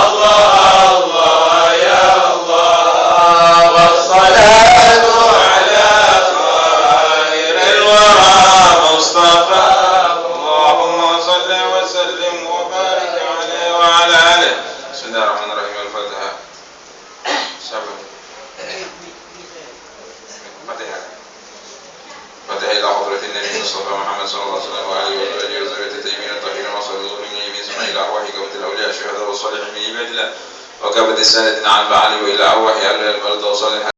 الله الله يا الله والصلاة على خير الورى مصطفى اللهم صل وسلم وبارك عليه وعلى آله. بسم الله الرحمن الرحيم. الفاتحة. فتح إلى حضرة النبي المصطفى محمد صلى الله عليه وسلم وآله وآله وصحبه التيمين الطاهرين وصحبه من يمين سماء إلى أرواح كومة الأولياء الشهداء والصالحين من عباد الله وكافة السادة عن بعلي وإلى أرواح أهل البلد وصالح